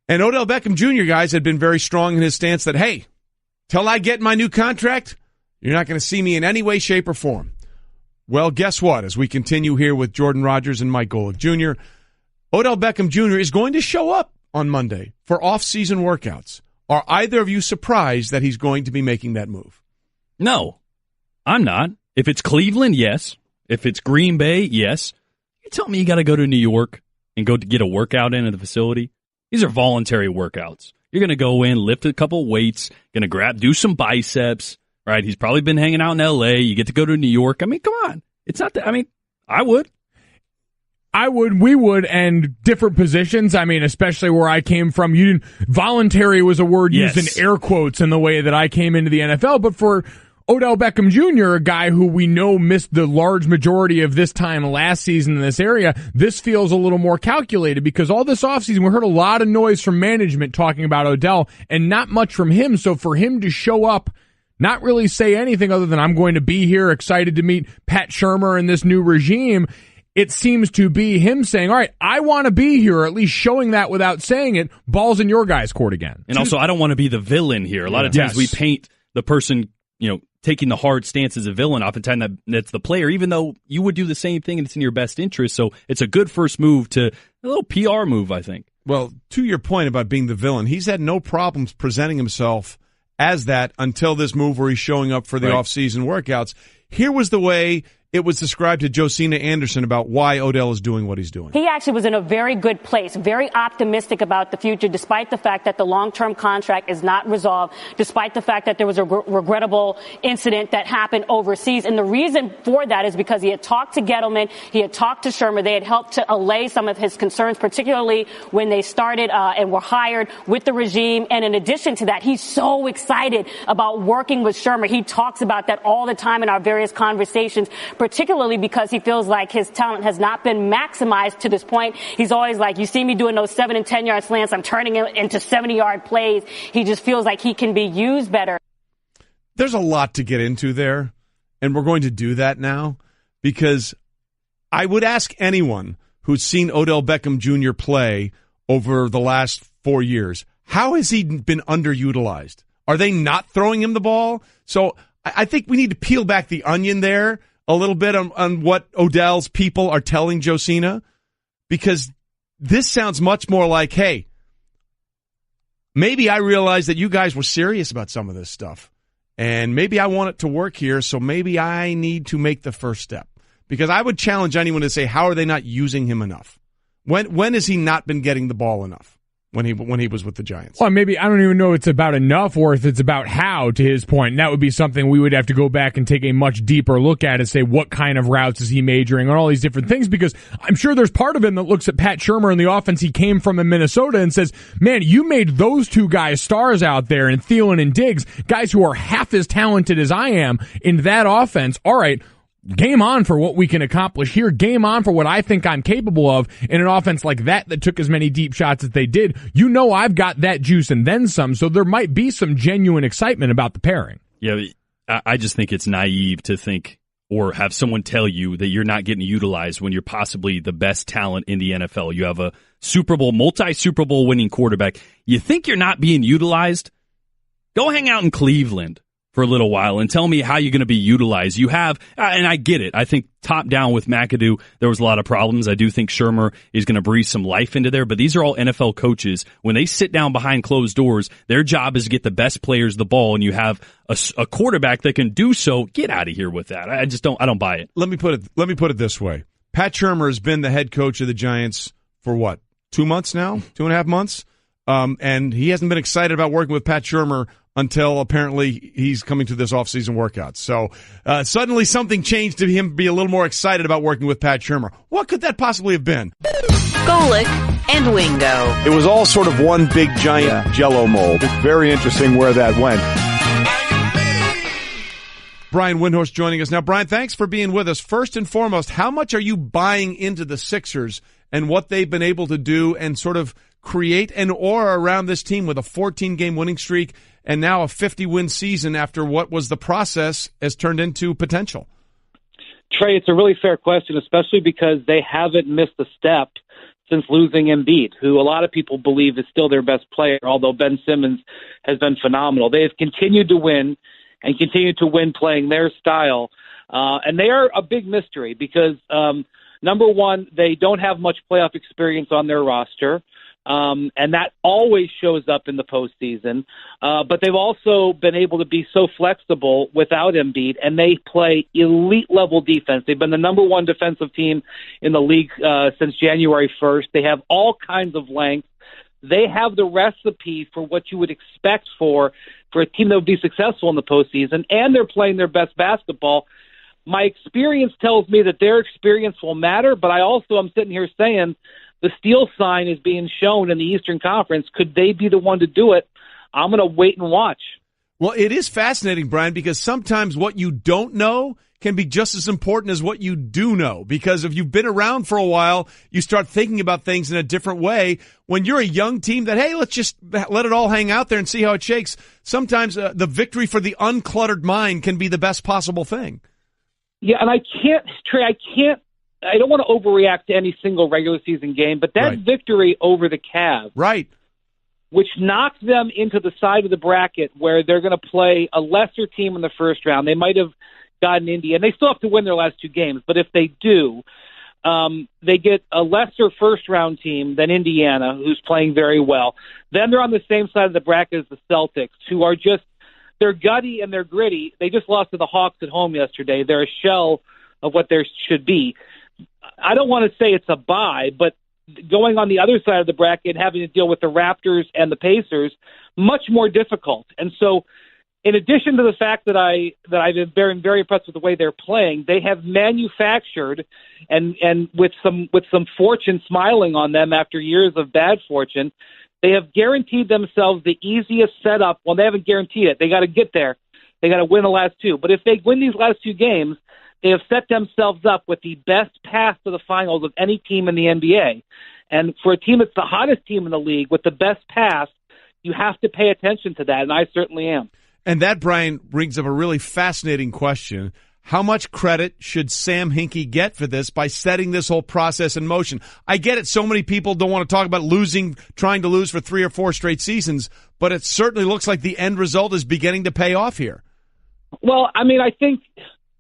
S6: And Odell Beckham Jr., guys, had been very strong in his stance that, hey, till I get my new contract, you're not going to see me in any way, shape, or form. Well, guess what? As we continue here with Jordan Rodgers and Mike Golic Jr., Odell Beckham Jr. is going to show up on Monday for off-season workouts. Are either of you surprised that he's going to be making that move?
S7: No, I'm not. If it's Cleveland, yes. If it's Green Bay, yes. You tell me you got to go to New York and go to get a workout in at the facility? These are voluntary workouts. You're going to go in, lift a couple weights, going to do some biceps, right? He's probably been hanging out in L.A. You get to go to New York. I mean, come on. It's not that. I mean, I would, we would, and different positions. I mean, especially where I came from, voluntary was a word used in air quotes in the way that I came into the NFL. But for Odell Beckham Jr., a guy who we know missed the large majority of this time last season in this area, this feels a little more calculated because all this offseason we heard a lot of noise from management talking about Odell and not much from him. So for him to show up, not really say anything other than I'm going to be here, excited to meet Pat Shurmur and this new regime, it seems to be him saying, all right, I want to be here, or at least showing that without saying it. Ball's in your guys' court again. And also, I don't want to be the villain here. A lot of times we paint the person, taking the hard stance as a villain. Oftentimes that's the player, even though you would do the same thing and it's in your best interest. So it's a good first move a little PR move, I think.
S6: Well, to your point about being the villain, he's had no problems presenting himself as that until this move where he's showing up for the off-season workouts. Here was the way it was described to Josina Anderson about why Odell is doing what he's doing.
S17: He actually was in a very good place, very optimistic about the future, despite the fact that the long-term contract is not resolved, despite the fact that there was a regrettable incident that happened overseas. And the reason for that is because he had talked to Gettleman, he had talked to Shurmur. They had helped to allay some of his concerns, particularly when they started and were hired with the regime. And in addition to that, he's so excited about working with Shurmur. He talks about that all the time in our various conversations, particularly because he feels like his talent has not been maximized to this point. He's always like, you see me doing those 7 and 10 yard slants, I'm turning it into 70-yard plays. He just feels like he can be used better.
S6: There's a lot to get into there, and we're going to do that now because I would ask anyone who's seen Odell Beckham Jr. play over the last 4 years, how has he been underutilized? Are they not throwing him the ball? So I think we need to peel back the onion there a little bit on what Odell's people are telling Josina, because this sounds much more like, hey, maybe I realized that you guys were serious about some of this stuff, and maybe I want it to work here, so maybe I need to make the first step. Because I would challenge anyone to say, how are they not using him enough? When has he not been getting the ball enough? When he was with the Giants.
S8: Well, maybe, I don't even know if it's about enough or if it's about how, to his point. And that would be something we would have to go back and take a much deeper look at and say, what kind of routes is he majoring on all these different things? Because I'm sure there's part of him that looks at Pat Shurmur and the offense he came from in Minnesota and says, man, you made those two guys stars out there, and Thielen and Diggs, guys who are half as talented as I am in that offense. All right, game on for what we can accomplish here. Game on for what I think I'm capable of in an offense like that took as many deep shots as they did. You know I've got that juice and then some, so there might be some genuine excitement about the pairing.
S7: Yeah, I just think it's naive to think or have someone tell you that you're not getting utilized when you're possibly the best talent in the NFL. You have a multi-Super Bowl winning quarterback. You think you're not being utilized? Go hang out in Cleveland for a little while and tell me how you're going to be utilized. You have, and I get it. I think top down with McAdoo, there was a lot of problems. I do think Shurmur is going to breathe some life into there, but these are all NFL coaches. When they sit down behind closed doors, their job is to get the best players the ball, and you have a quarterback that can do so. Get out of here with that. I don't buy it.
S6: Let me put it this way. Pat Shurmur has been the head coach of the Giants for what? 2 months now? 2.5 months? And he hasn't been excited about working with Pat Shurmur until apparently he's coming to this offseason workout. So suddenly something changed to him be a little more excited about working with Pat Shurmur. What could that possibly have been?
S2: Golic and Wingo.
S12: It was all sort of one big giant Jell-O mold. It's very interesting where that went.
S6: Brian Windhorst joining us now. Brian, thanks for being with us. First and foremost, how much are you buying into the Sixers and what they've been able to do and sort of create an aura around this team with a 14-game winning streak and now a 50-win season after what was the process has turned into potential?
S18: Trey, it's a really fair question, especially because they haven't missed a step since losing Embiid, who a lot of people believe is still their best player, although Ben Simmons has been phenomenal. They have continued to win and continue to win playing their style. And they are a big mystery because, number one, they don't have much playoff experience on their roster. And that always shows up in the postseason. But they've also been able to be so flexible without Embiid, and they play elite-level defense. They've been the number one defensive team in the league since January 1st. They have all kinds of length. They have the recipe for what you would expect for a team that would be successful in the postseason, and they're playing their best basketball. My experience tells me that their experience will matter, but I also am sitting here saying the steal sign is being shown in the Eastern Conference. Could they be the one to do it? I'm going to wait and watch.
S6: Well, it is fascinating, Brian, because sometimes what you don't know can be just as important as what you do know. Because if you've been around for a while, you start thinking about things in a different way. When you're a young team that, hey, let's just let it all hang out there and see how it shakes, sometimes the victory for the uncluttered mind can be the best possible thing.
S18: Yeah, and I don't want to overreact to any single regular season game, but that victory over the Cavs, which knocked them into the side of the bracket where they're going to play a lesser team in the first round. They might have gotten India, and they still have to win their last two games, but if they do, they get a lesser first-round team than Indiana, who's playing very well. Then they're on the same side of the bracket as the Celtics, who are just, they're gutty and they're gritty. They just lost to the Hawks at home yesterday. They're a shell of what there should be. I don't want to say it's a bye, but going on the other side of the bracket and having to deal with the Raptors and the Pacers, much more difficult. And so in addition to the fact that I've been very impressed with the way they're playing, they have manufactured and with some fortune smiling on them after years of bad fortune, they have guaranteed themselves the easiest setup. Well, they haven't guaranteed it. They got to get there. They got to win the last two. But if they win these last two games, they have set themselves up with the best path to the finals of any team in the NBA. And for a team that's the hottest team in the league with the best path, you have to pay attention to that, and I certainly am.
S6: And that, Brian, brings up a really fascinating question. How much credit should Sam Hinkie get for this by setting this whole process in motion? I get it. So many people don't want to talk about trying to lose for 3 or 4 straight seasons, but it certainly looks like the end result is beginning to pay off here.
S18: Well, I mean, I think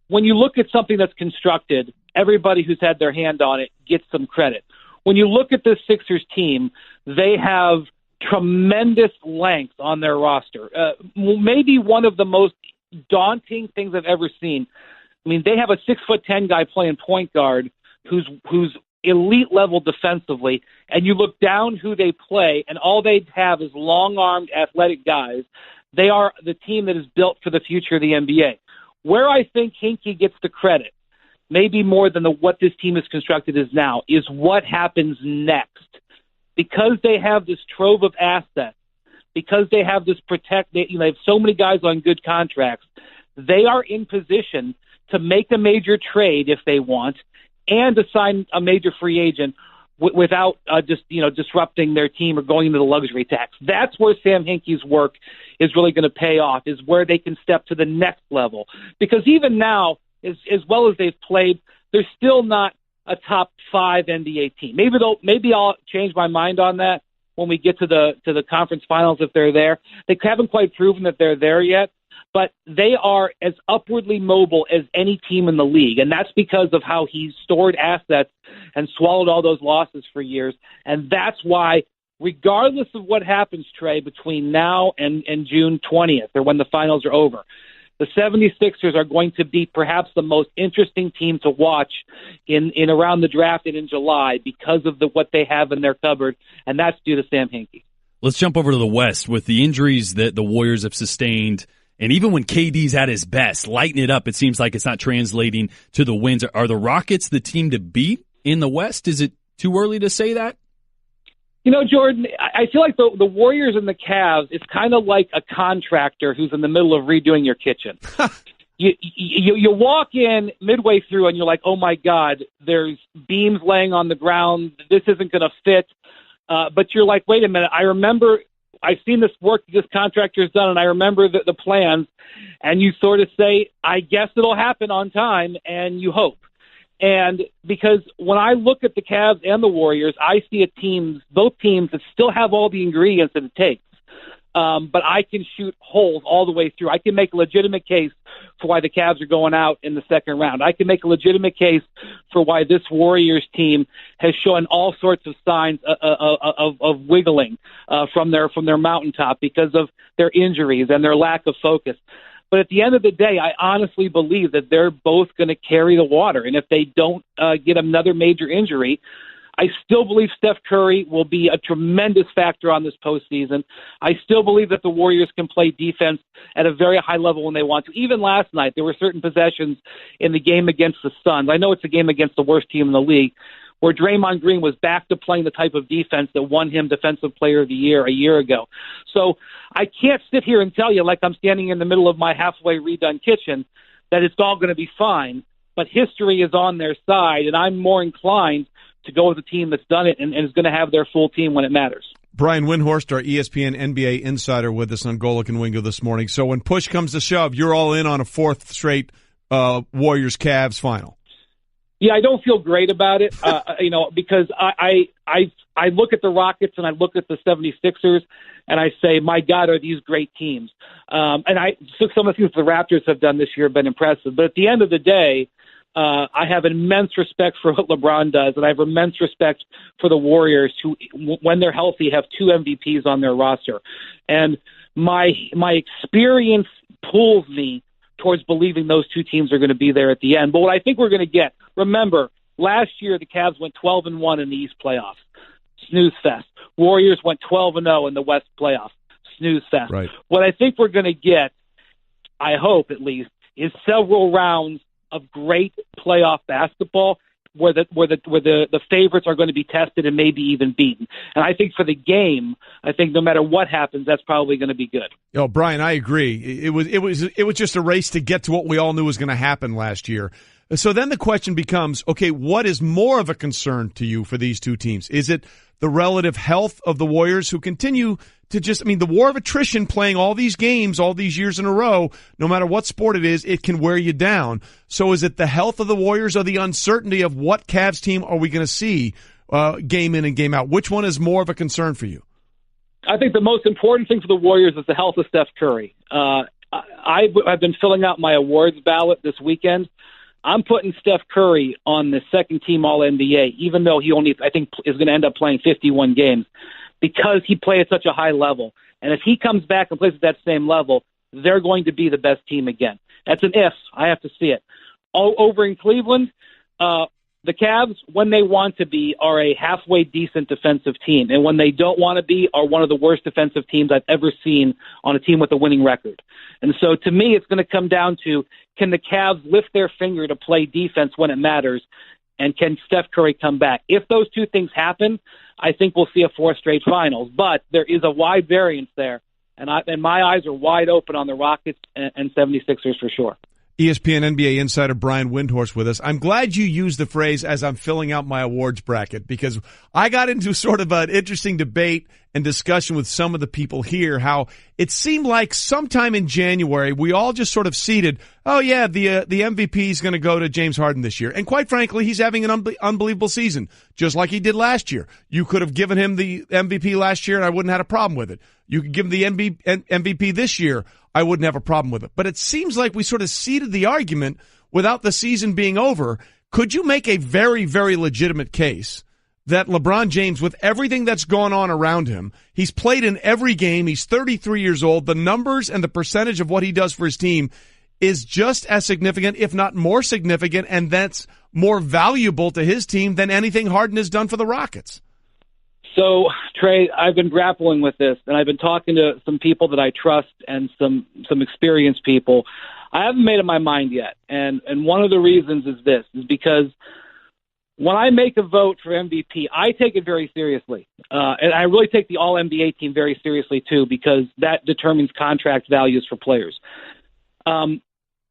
S18: when you look at something that's constructed, everybody who's had their hand on it gets some credit. When you look at the Sixers team, they have tremendous length on their roster. Maybe one of the most daunting things I've ever seen. I mean, they have a 6'10" guy playing point guard who's elite level defensively, and you look down who they play, and all they have is long-armed, athletic guys. They are the team that is built for the future of the NBA. Where I think Hinkie gets the credit, maybe more than what this team is constructed is now, is what happens next. Because they have this trove of assets, because they have this they have so many guys on good contracts, they are in position to make a major trade if they want and to sign a major free agent without disrupting their team or going into the luxury tax. That's where Sam Hinkie's work is really going to pay off, is where they can step to the next level. Because even now, as well as they've played, they're still not a top 5 NBA team. Maybe I'll change my mind on that when we get to the conference finals if they're there. They haven't quite proven that they're there yet, but they are as upwardly mobile as any team in the league, and that's because of how he's stored assets and swallowed all those losses for years. And that's why, regardless of what happens, Trey, between now and June 20th, or when the finals are over, the 76ers are going to be perhaps the most interesting team to watch in around the draft and in July because of what they have in their cupboard, and that's due to Sam Hinkie.
S7: Let's jump over to the West with the injuries that the Warriors have sustained. And even when KD's at his best, lighting it up, it seems like it's not translating to the wins. Are the Rockets the team to beat in the West? Is it too early to say that?
S18: You know, Jordan, I feel like the Warriors and the Cavs, it's kind of like a contractor who's in the middle of redoing your kitchen. You walk in midway through and you're like, oh, my God, there's beams laying on the ground. This isn't going to fit. But you're like, wait a minute, I remember I've seen this work this contractor's done, and I remember the plans. And you sort of say, I guess it'll happen on time, and you hope. And because when I look at the Cavs and the Warriors, I see both teams that still have all the ingredients that it takes. But I can shoot holes all the way through. I can make a legitimate case for why the Cavs are going out in the second round. I can make a legitimate case for why this Warriors team has shown all sorts of signs of wiggling from their mountaintop because of their injuries and their lack of focus. But at the end of the day, I honestly believe that they're both going to carry the water. And if they don't get another major injury, I still believe Steph Curry will be a tremendous factor on this postseason. I still believe that the Warriors can play defense at a very high level when they want to. Even last night, there were certain possessions in the game against the Suns. I know it's a game against the worst team in the league, where Draymond Green was back to playing the type of defense that won him Defensive Player of the Year a year ago. So I can't sit here and tell you, like I'm standing in the middle of my halfway redone kitchen, that it's all going to be fine. But history is on their side, and I'm more inclined to go with a team that's done it and is going to have their full team when it matters.
S6: Brian Windhorst, our ESPN NBA insider, with us on Golic and Wingo this morning. So when push comes to shove, you're all in on a fourth straight Warriors-Cavs final.
S18: Yeah, I don't feel great about it, because I look at the Rockets and I look at the 76ers and I say, my God, are these great teams? And some of the things the Raptors have done this year have been impressive. But at the end of the day, I have immense respect for what LeBron does, and I have immense respect for the Warriors, who, when they're healthy, have 2 MVPs on their roster. And my experience pulls me towards believing those 2 teams are going to be there at the end. But what I think we're going to get, remember, last year the Cavs went 12-1 in the East playoffs. Snooze fest. Warriors went 12-0 in the West playoffs. Snooze fest.
S6: Right.
S18: What I think we're going to get, I hope at least, is several rounds of great playoff basketball where the favorites are going to be tested and maybe even beaten. And I think for the game, I think no matter what happens, that's probably going to be good.
S6: Brian, I agree. It was just a race to get to what we all knew was going to happen last year. So then the question becomes, okay, what is more of a concern to you for these 2 teams? Is it the relative health of the Warriors, who continue to the war of attrition, playing all these games all these years in a row, no matter what sport it is, it can wear you down. So is it the health of the Warriors or the uncertainty of what Cavs team are we going to see game in and game out? Which one is more of a concern for you?
S18: I think the most important thing for the Warriors is the health of Steph Curry. I've been filling out my awards ballot this weekend. I'm putting Steph Curry on the second-team All-NBA, even though he only, I think, is going to end up playing 51 games, because he played at such a high level. And if he comes back and plays at that same level, they're going to be the best team again. That's an if. I have to see it. Over in Cleveland, the Cavs, when they want to be, are a halfway decent defensive team. And when they don't want to be, are one of the worst defensive teams I've ever seen on a team with a winning record. And so to me, it's going to come down to, can the Cavs lift their finger to play defense when it matters? And can Steph Curry come back? If those 2 things happen, I think we'll see a 4th straight finals. But there is a wide variance there. And my eyes are wide open on the Rockets and 76ers for sure.
S6: ESPN NBA insider Brian Windhorst with us. I'm glad you used the phrase "as I'm filling out my awards bracket," because I got into sort of an interesting debate and discussion with some of the people here, how it seemed like sometime in January we all just sort of ceded, oh yeah, the MVP is going to go to James Harden this year. And quite frankly, he's having an unbelievable season, just like he did last year. You could have given him the MVP last year and I wouldn't have had a problem with it. You could give him the MVP this year, I wouldn't have a problem with it. But it seems like we sort of ceded the argument without the season being over. Could you make a very, very legitimate case that LeBron James, with everything that's gone on around him, he's played in every game, he's 33 years old, the numbers and the percentage of what he does for his team is just as significant, if not more significant, and that's more valuable to his team than anything Harden has done for the Rockets?
S18: So, Trey, I've been grappling with this, and I've been talking to some people that I trust and some experienced people. I haven't made up my mind yet, and one of the reasons is this, is because when I make a vote for MVP, I take it very seriously. And I really take the All-NBA team very seriously, too, because that determines contract values for players.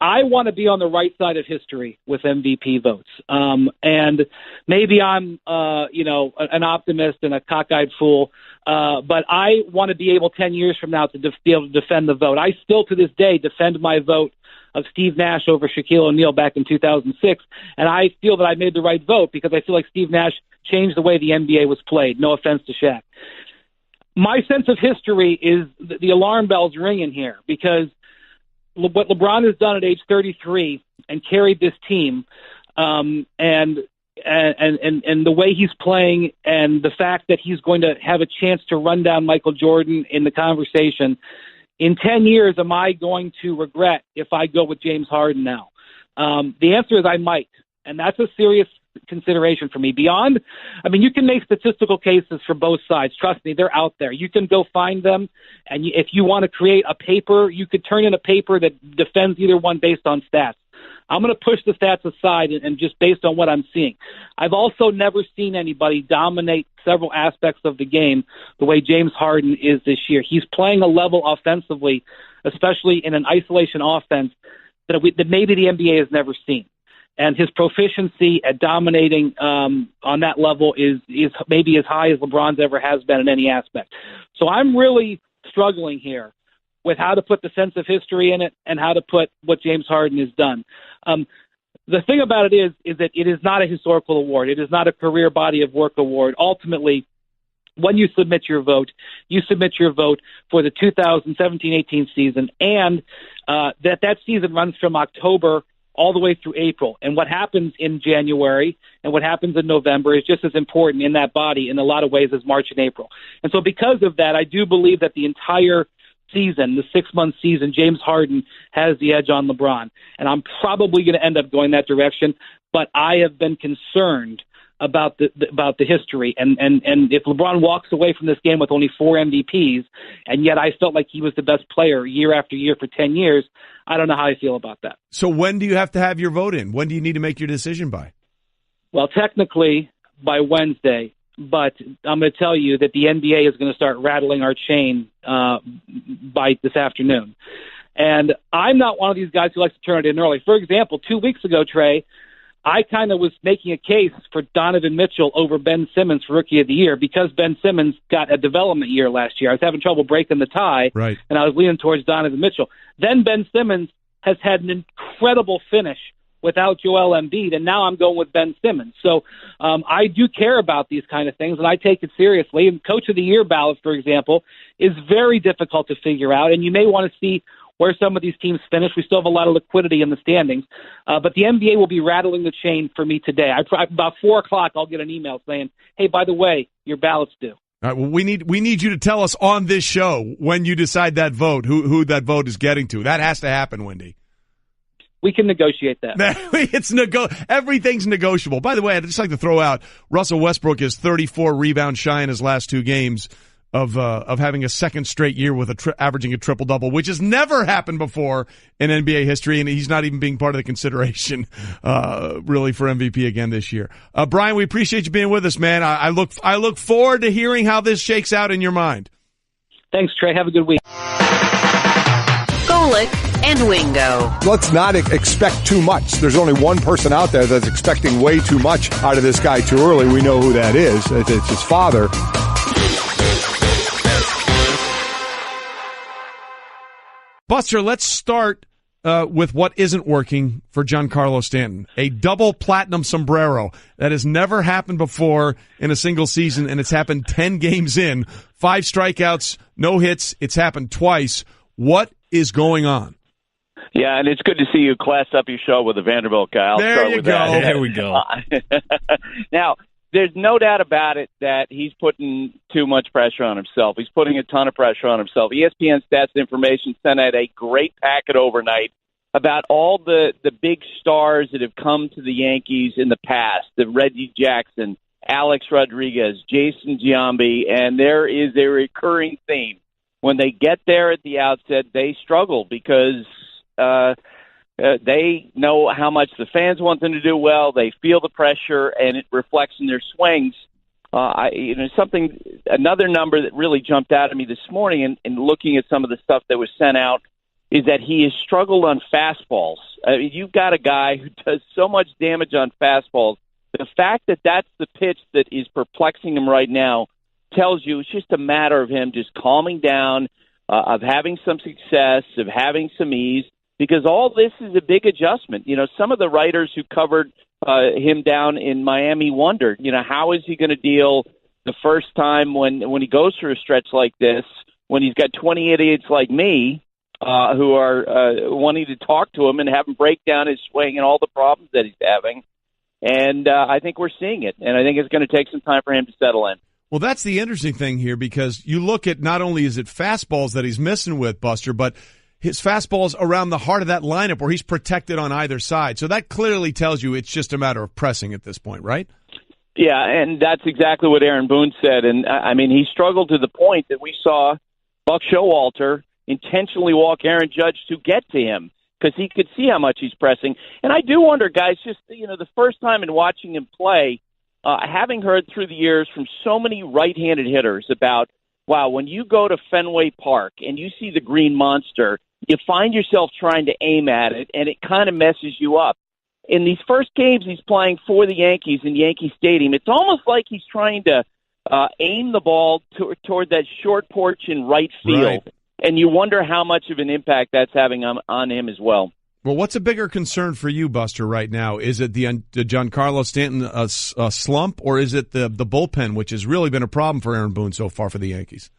S18: I want to be on the right side of history with MVP votes. And maybe I'm, an optimist and a cockeyed fool, but I want to be able 10 years from now to be able to defend the vote. I still, to this day, defend my vote of Steve Nash over Shaquille O'Neal back in 2006, and I feel that I made the right vote because I feel like Steve Nash changed the way the NBA was played. No offense to Shaq. My sense of history is the alarm bells ringing here because what LeBron has done at age 33 and carried this team, and the way he's playing, and the fact that he's going to have a chance to run down Michael Jordan in the conversation. In 10 years, am I going to regret if I go with James Harden now? The answer is I might, and that's a serious consideration for me. Beyond, I mean, you can make statistical cases for both sides. Trust me, they're out there. You can go find them, and if you want to create a paper, you could turn in a paper that defends either one based on stats. I'm going to push the stats aside and just based on what I'm seeing. I've also never seen anybody dominate several aspects of the game the way James Harden is this year. He's playing a level offensively, especially in an isolation offense, that maybe the NBA has never seen. And his proficiency at dominating on that level is maybe as high as LeBron's ever has been in any aspect. So I'm really struggling here with how to put the sense of history in it and how to put what James Harden has done. The thing about it is that it is not a historical award. It is not a career body of work award. Ultimately, when you submit your vote for the 2017-18 season, and that season runs from October all the way through April. And what happens in January and what happens in November is just as important in that body in a lot of ways as March and April. And so because of that, I do believe that the entire season, the 6-month season, James Harden has the edge on LeBron. And I'm probably going to end up going that direction, but I have been concerned about the history. And if LeBron walks away from this game with only 4 MVPs, and yet I felt like he was the best player year after year for 10 years, I don't know how I feel about that.
S6: So when do you have to have your vote in? When do you need to make your decision by?
S18: Well, technically by Wednesday, but I'm going to tell you that the NBA is going to start rattling our chain by this afternoon. And I'm not one of these guys who likes to turn it in early. For example, 2 weeks ago, Trey, I kind of was making a case for Donovan Mitchell over Ben Simmons for Rookie of the Year because Ben Simmons got a development year last year. I was having trouble breaking the tie,
S6: right,
S18: and I was leaning towards Donovan Mitchell. Then Ben Simmons has had an incredible finish without Joel Embiid, and now I'm going with Ben Simmons. So I do care about these kind of things, and I take it seriously. And Coach of the Year ballot, for example, is very difficult to figure out, and you may want to see where some of these teams finish. We still have a lot of liquidity in the standings. But the NBA will be rattling the chain for me today. About 4 o'clock, I'll get an email saying, hey, by the way, your ballot's due.
S6: All right, well, we need you to tell us on this show when you decide that vote, who that vote is getting to. That has to happen, Windy.
S18: We can negotiate that.
S6: Everything's negotiable. By the way, I'd just like to throw out Russell Westbrook is 34 rebounds shy in his last 2 games of having a second straight year with averaging a triple-double, which has never happened before in NBA history, and he's not even being part of the consideration really for MVP again this year. Brian, we appreciate you being with us, man. I look forward to hearing how this shakes out in your mind.
S18: Thanks, Trey. Have a good week.
S2: Golic and Wingo.
S13: Let's not expect too much. There's only one person out there that's expecting way too much out of this guy too early. We know who that is. It's his father.
S6: Buster, let's start with what isn't working for Giancarlo Stanton. A double platinum sombrero. That has never happened before in a single season, and it's happened 10 games in. 5 strikeouts, no hits. It's happened twice. What is going on?
S19: Yeah, and it's good to see you class up your show with a Vanderbilt guy.
S6: There you go.
S7: There we go.
S19: Now, there's no doubt about it that he's putting too much pressure on himself. He's putting a ton of pressure on himself. ESPN Stats and Information sent out a great packet overnight about all the big stars that have come to the Yankees in the past, the Reggie Jackson, Alex Rodriguez, Jason Giambi, and there is a recurring theme. When they get there at the outset, they struggle because they know how much the fans want them to do well. They feel the pressure, and it reflects in their swings. Another number that really jumped out at me this morning in looking at some of the stuff that was sent out is that he has struggled on fastballs. You've got a guy who does so much damage on fastballs. The fact that that's the pitch that is perplexing him right now tells you it's just a matter of him just calming down, of having some success, of having some ease, because all this is a big adjustment. You know, some of the writers who covered him down in Miami wondered, how is he going to deal the first time when he goes through a stretch like this, when he's got 20 idiots like me who are wanting to talk to him and have him break down his swing and all the problems that he's having. And I think we're seeing it, and I think it's going to take some time for him to settle in.
S6: Well, that's the interesting thing here, because you look at not only is it fastballs that he's missing with, Buster, but his fastball's around the heart of that lineup where he's protected on either side. So that clearly tells you it's just a matter of pressing at this point, right?
S19: Yeah, and that's exactly what Aaron Boone said. And, I mean, he struggled to the point that we saw Buck Showalter intentionally walk Aaron Judge to get to him because he could see how much he's pressing. And I do wonder, guys, just, the first time in watching him play, having heard through the years from so many right-handed hitters about, wow, when you go to Fenway Park and you see the green monster, you find yourself trying to aim at it, and it kind of messes you up. In these first games he's playing for the Yankees in Yankee Stadium, it's almost like he's trying to aim the ball toward that short porch in right field. Right. And you wonder how much of an impact that's having on him as well.
S6: Well, what's a bigger concern for you, Buster, right now? Is it the Giancarlo Stanton slump, or is it the bullpen, which has really been a problem for Aaron Boone so far for the Yankees?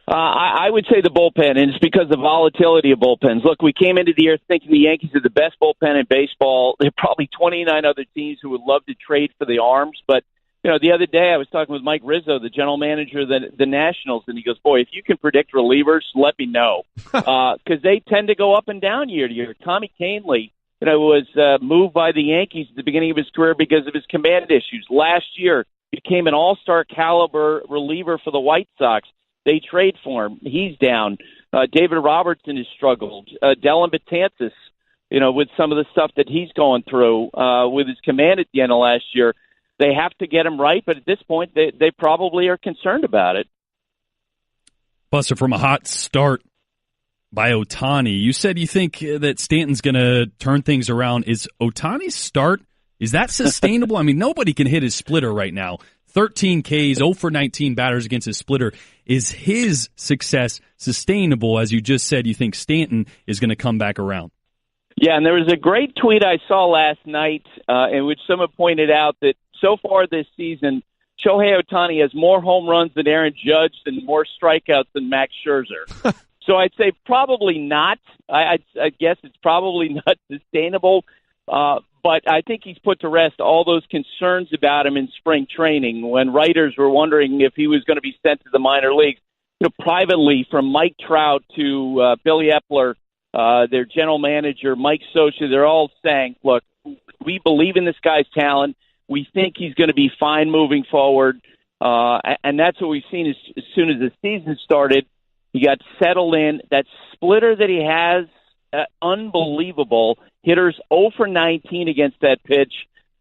S19: I would say the bullpen, and it's because of the volatility of bullpens. Look, we came into the year thinking the Yankees are the best bullpen in baseball. There are probably 29 other teams who would love to trade for the arms, but the other day I was talking with Mike Rizzo, the general manager of the Nationals, and he goes, boy, if you can predict relievers, let me know. Because they tend to go up and down year to year. Tommy Kahnle, was moved by the Yankees at the beginning of his career because of his command issues. Last year, became an all-star caliber reliever for the White Sox. They trade for him. He's down. David Robertson has struggled. Dellin Betances, with some of the stuff that he's going through with his command at the end of last year. They have to get him right, but at this point, they probably are concerned about it.
S7: Buster, from a hot start by Ohtani, you said you think that Stanton's going to turn things around. Is Ohtani's start, is that sustainable? I mean, nobody can hit his splitter right now. 13 Ks, 0 for 19 batters against his splitter. Is his success sustainable? As you just said, you think Stanton is going to come back around?
S19: Yeah, and there was a great tweet I saw last night in which someone pointed out that so far this season, Shohei Ohtani has more home runs than Aaron Judge and more strikeouts than Max Scherzer. So I'd say probably not. I guess it's probably not sustainable. But I think he's put to rest all those concerns about him in spring training when writers were wondering if he was going to be sent to the minor leagues. Privately, from Mike Trout to Billy Epler, their general manager, Mike Socha, they're all saying, look, we believe in this guy's talent. We think he's going to be fine moving forward. And that's what we've seen as soon as the season started. He got settled in. That splitter that he has, unbelievable. Hitters 0 for 19 against that pitch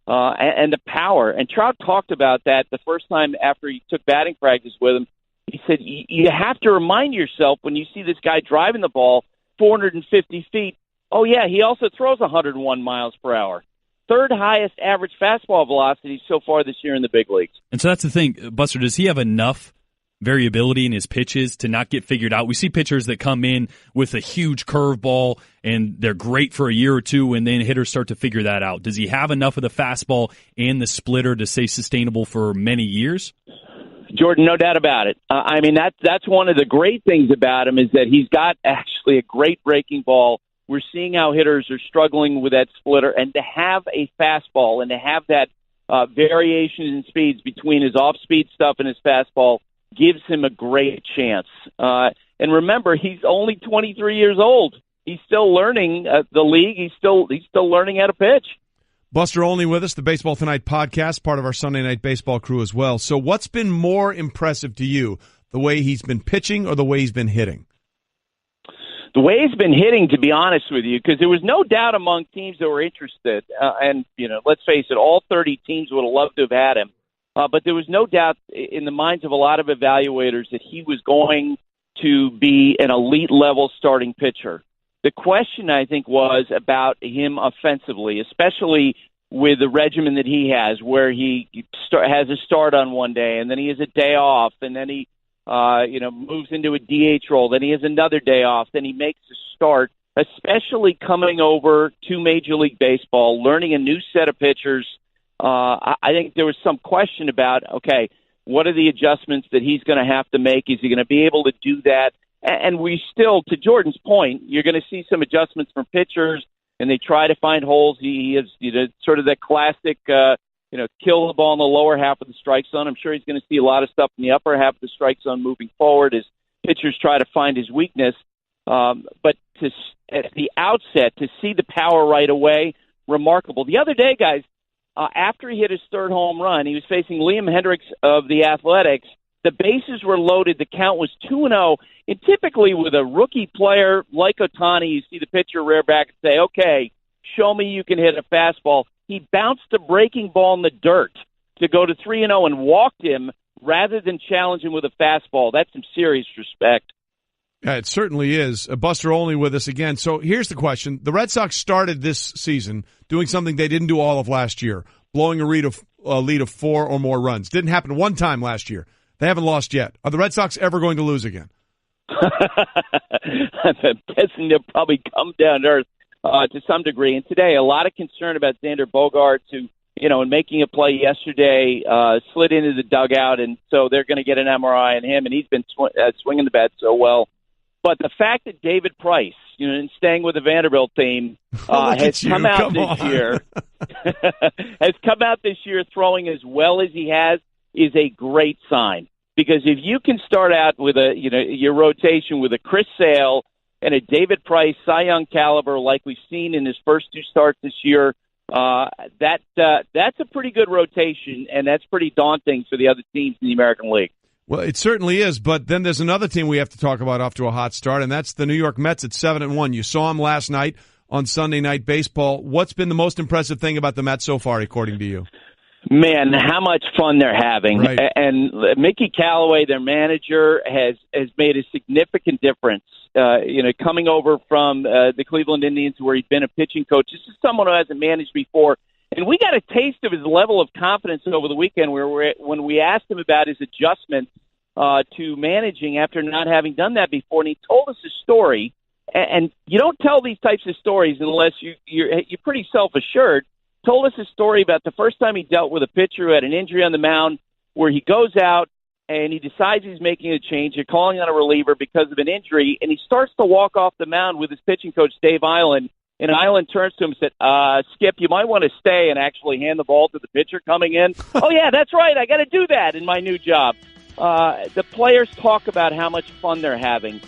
S19: and the power. And Trout talked about that the first time after he took batting practice with him. He said, you have to remind yourself when you see this guy driving the ball 450 feet, oh, yeah, he also throws 101 miles per hour. Third highest average fastball velocity so far this year in the big leagues.
S7: And so that's the thing, Buster, does he have enough variability in his pitches to not get figured out? We see pitchers that come in with a huge curveball and they're great for a year or two, and then hitters start to figure that out. Does he have enough of the fastball and the splitter to stay sustainable for many years?
S19: Jordan, no doubt about it. I mean, that's one of the great things about him is that he's got actually a great breaking ball. We're seeing how hitters are struggling with that splitter, and to have a fastball and to have that variation in speeds between his off-speed stuff and his fastball gives him a great chance. And remember, he's only 23 years old. He's still learning the league. He's still learning how to pitch.
S6: Buster Olney with us, the Baseball Tonight podcast, part of our Sunday Night Baseball crew as well. So what's been more impressive to you, the way he's been pitching or the way he's been hitting?
S19: The way he's been hitting, to be honest with you, because there was no doubt among teams that were interested. And, let's face it, all 30 teams would have loved to have had him. But there was no doubt in the minds of a lot of evaluators that he was going to be an elite-level starting pitcher. The question, I think, was about him offensively, especially with the regimen that he has, where he has a start on one day, and then he has a day off, and then he moves into a DH role, then he has another day off, then he makes a start, especially coming over to Major League Baseball, learning a new set of pitchers. I think there was some question about, okay, what are the adjustments that he's going to have to make? Is he going to be able to do that? And we still, to Jordan's point, you're going to see some adjustments from pitchers, and they try to find holes. He is sort of that classic, kill the ball in the lower half of the strike zone. I'm sure he's going to see a lot of stuff in the upper half of the strike zone moving forward as pitchers try to find his weakness. But at the outset, to see the power right away, remarkable. The other day, guys, after he hit his third home run, he was facing Liam Hendricks of the Athletics. The bases were loaded. The count was 2-0. And typically with a rookie player like Ohtani, you see the pitcher rear back and say, okay, show me you can hit a fastball. He bounced a breaking ball in the dirt to go to 3-0 and walked him rather than challenge him with a fastball. That's some serious respect.
S6: Yeah, it certainly is. Buster Olney with us again. So here's the question. The Red Sox started this season doing something they didn't do all of last year, blowing a lead of 4 or more runs. Didn't happen one time last year. They haven't lost yet. Are the Red Sox ever going to lose again?
S19: I'm guessing they'll probably come down to earth to some degree. And today, a lot of concern about Xander Bogaerts, who, in making a play yesterday, slid into the dugout, and so they're going to get an MRI on him, and he's been swinging the bat so well. But the fact that David Price, and staying with the Vanderbilt team, has come out this year throwing as well as he has is a great sign. Because if you can start out with your rotation with a Chris Sale and a David Price Cy Young caliber like we've seen in his first 2 starts this year, that's a pretty good rotation, and that's pretty daunting for the other teams in the American League.
S6: Well, it certainly is, but then there's another team we have to talk about off to a hot start, and that's the New York Mets at 7-1. You saw them last night on Sunday Night Baseball. What's been the most impressive thing about the Mets so far, according to you?
S19: Man, how much fun they're having.
S6: Right.
S19: And Mickey Callaway, their manager, has made a significant difference. Coming over from the Cleveland Indians where he'd been a pitching coach. This is someone who hasn't managed before. And we got a taste of his level of confidence over the weekend when we asked him about his adjustment to managing after not having done that before. And he told us a story. And you don't tell these types of stories unless you're pretty self-assured. Told us a story about the first time he dealt with a pitcher who had an injury on the mound where he goes out and he decides he's making a change. You're calling on a reliever because of an injury, and he starts to walk off the mound with his pitching coach, Dave Island. And Island turns to him and said, Skip, you might want to stay and actually hand the ball to the pitcher coming in. Oh, yeah, that's right. I got to do that in my new job. The players talk about how much fun they're having.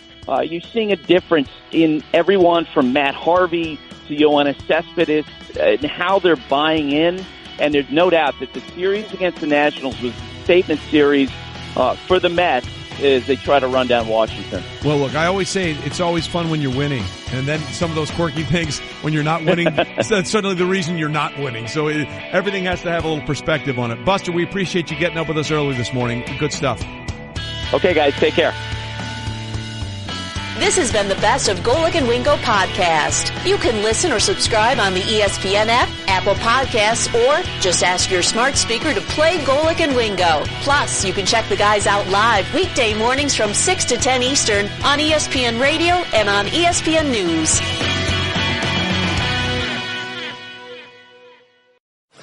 S19: You're seeing a difference in everyone from Matt Harvey to Yoenis Cespedes and how they're buying in. And there's no doubt that the series against the Nationals was a statement series for the Mets as they try to run down Washington.
S6: Well, look, I always say it's always fun when you're winning. And then some of those quirky things when you're not winning, that's certainly the reason you're not winning. So everything has to have a little perspective on it. Buster, we appreciate you getting up with us early this morning. Good stuff.
S19: Okay, guys, take care.
S2: This has been the Best of Golic and Wingo podcast. You can listen or subscribe on the ESPN app, Apple Podcasts, or just ask your smart speaker to play Golic and Wingo. Plus, you can check the guys out live weekday mornings from 6 to 10 Eastern on ESPN Radio and on ESPN News.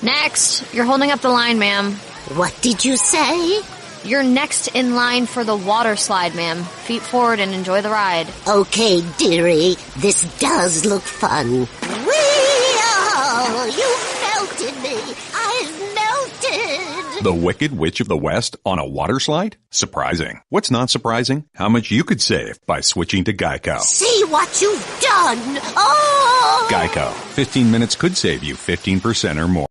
S14: Next, you're holding up the line, ma'am.
S15: What did you say?
S14: You're next in line for the water slide, ma'am. Feet forward and enjoy the ride.
S15: Okay, dearie. This does look fun. Whee-oh! You melted me. I've melted.
S16: The Wicked Witch of the West on a water slide? Surprising. What's not surprising? How much you could save by switching to Geico.
S15: See what you've done. Oh!
S16: Geico. 15 minutes could save you 15% or more.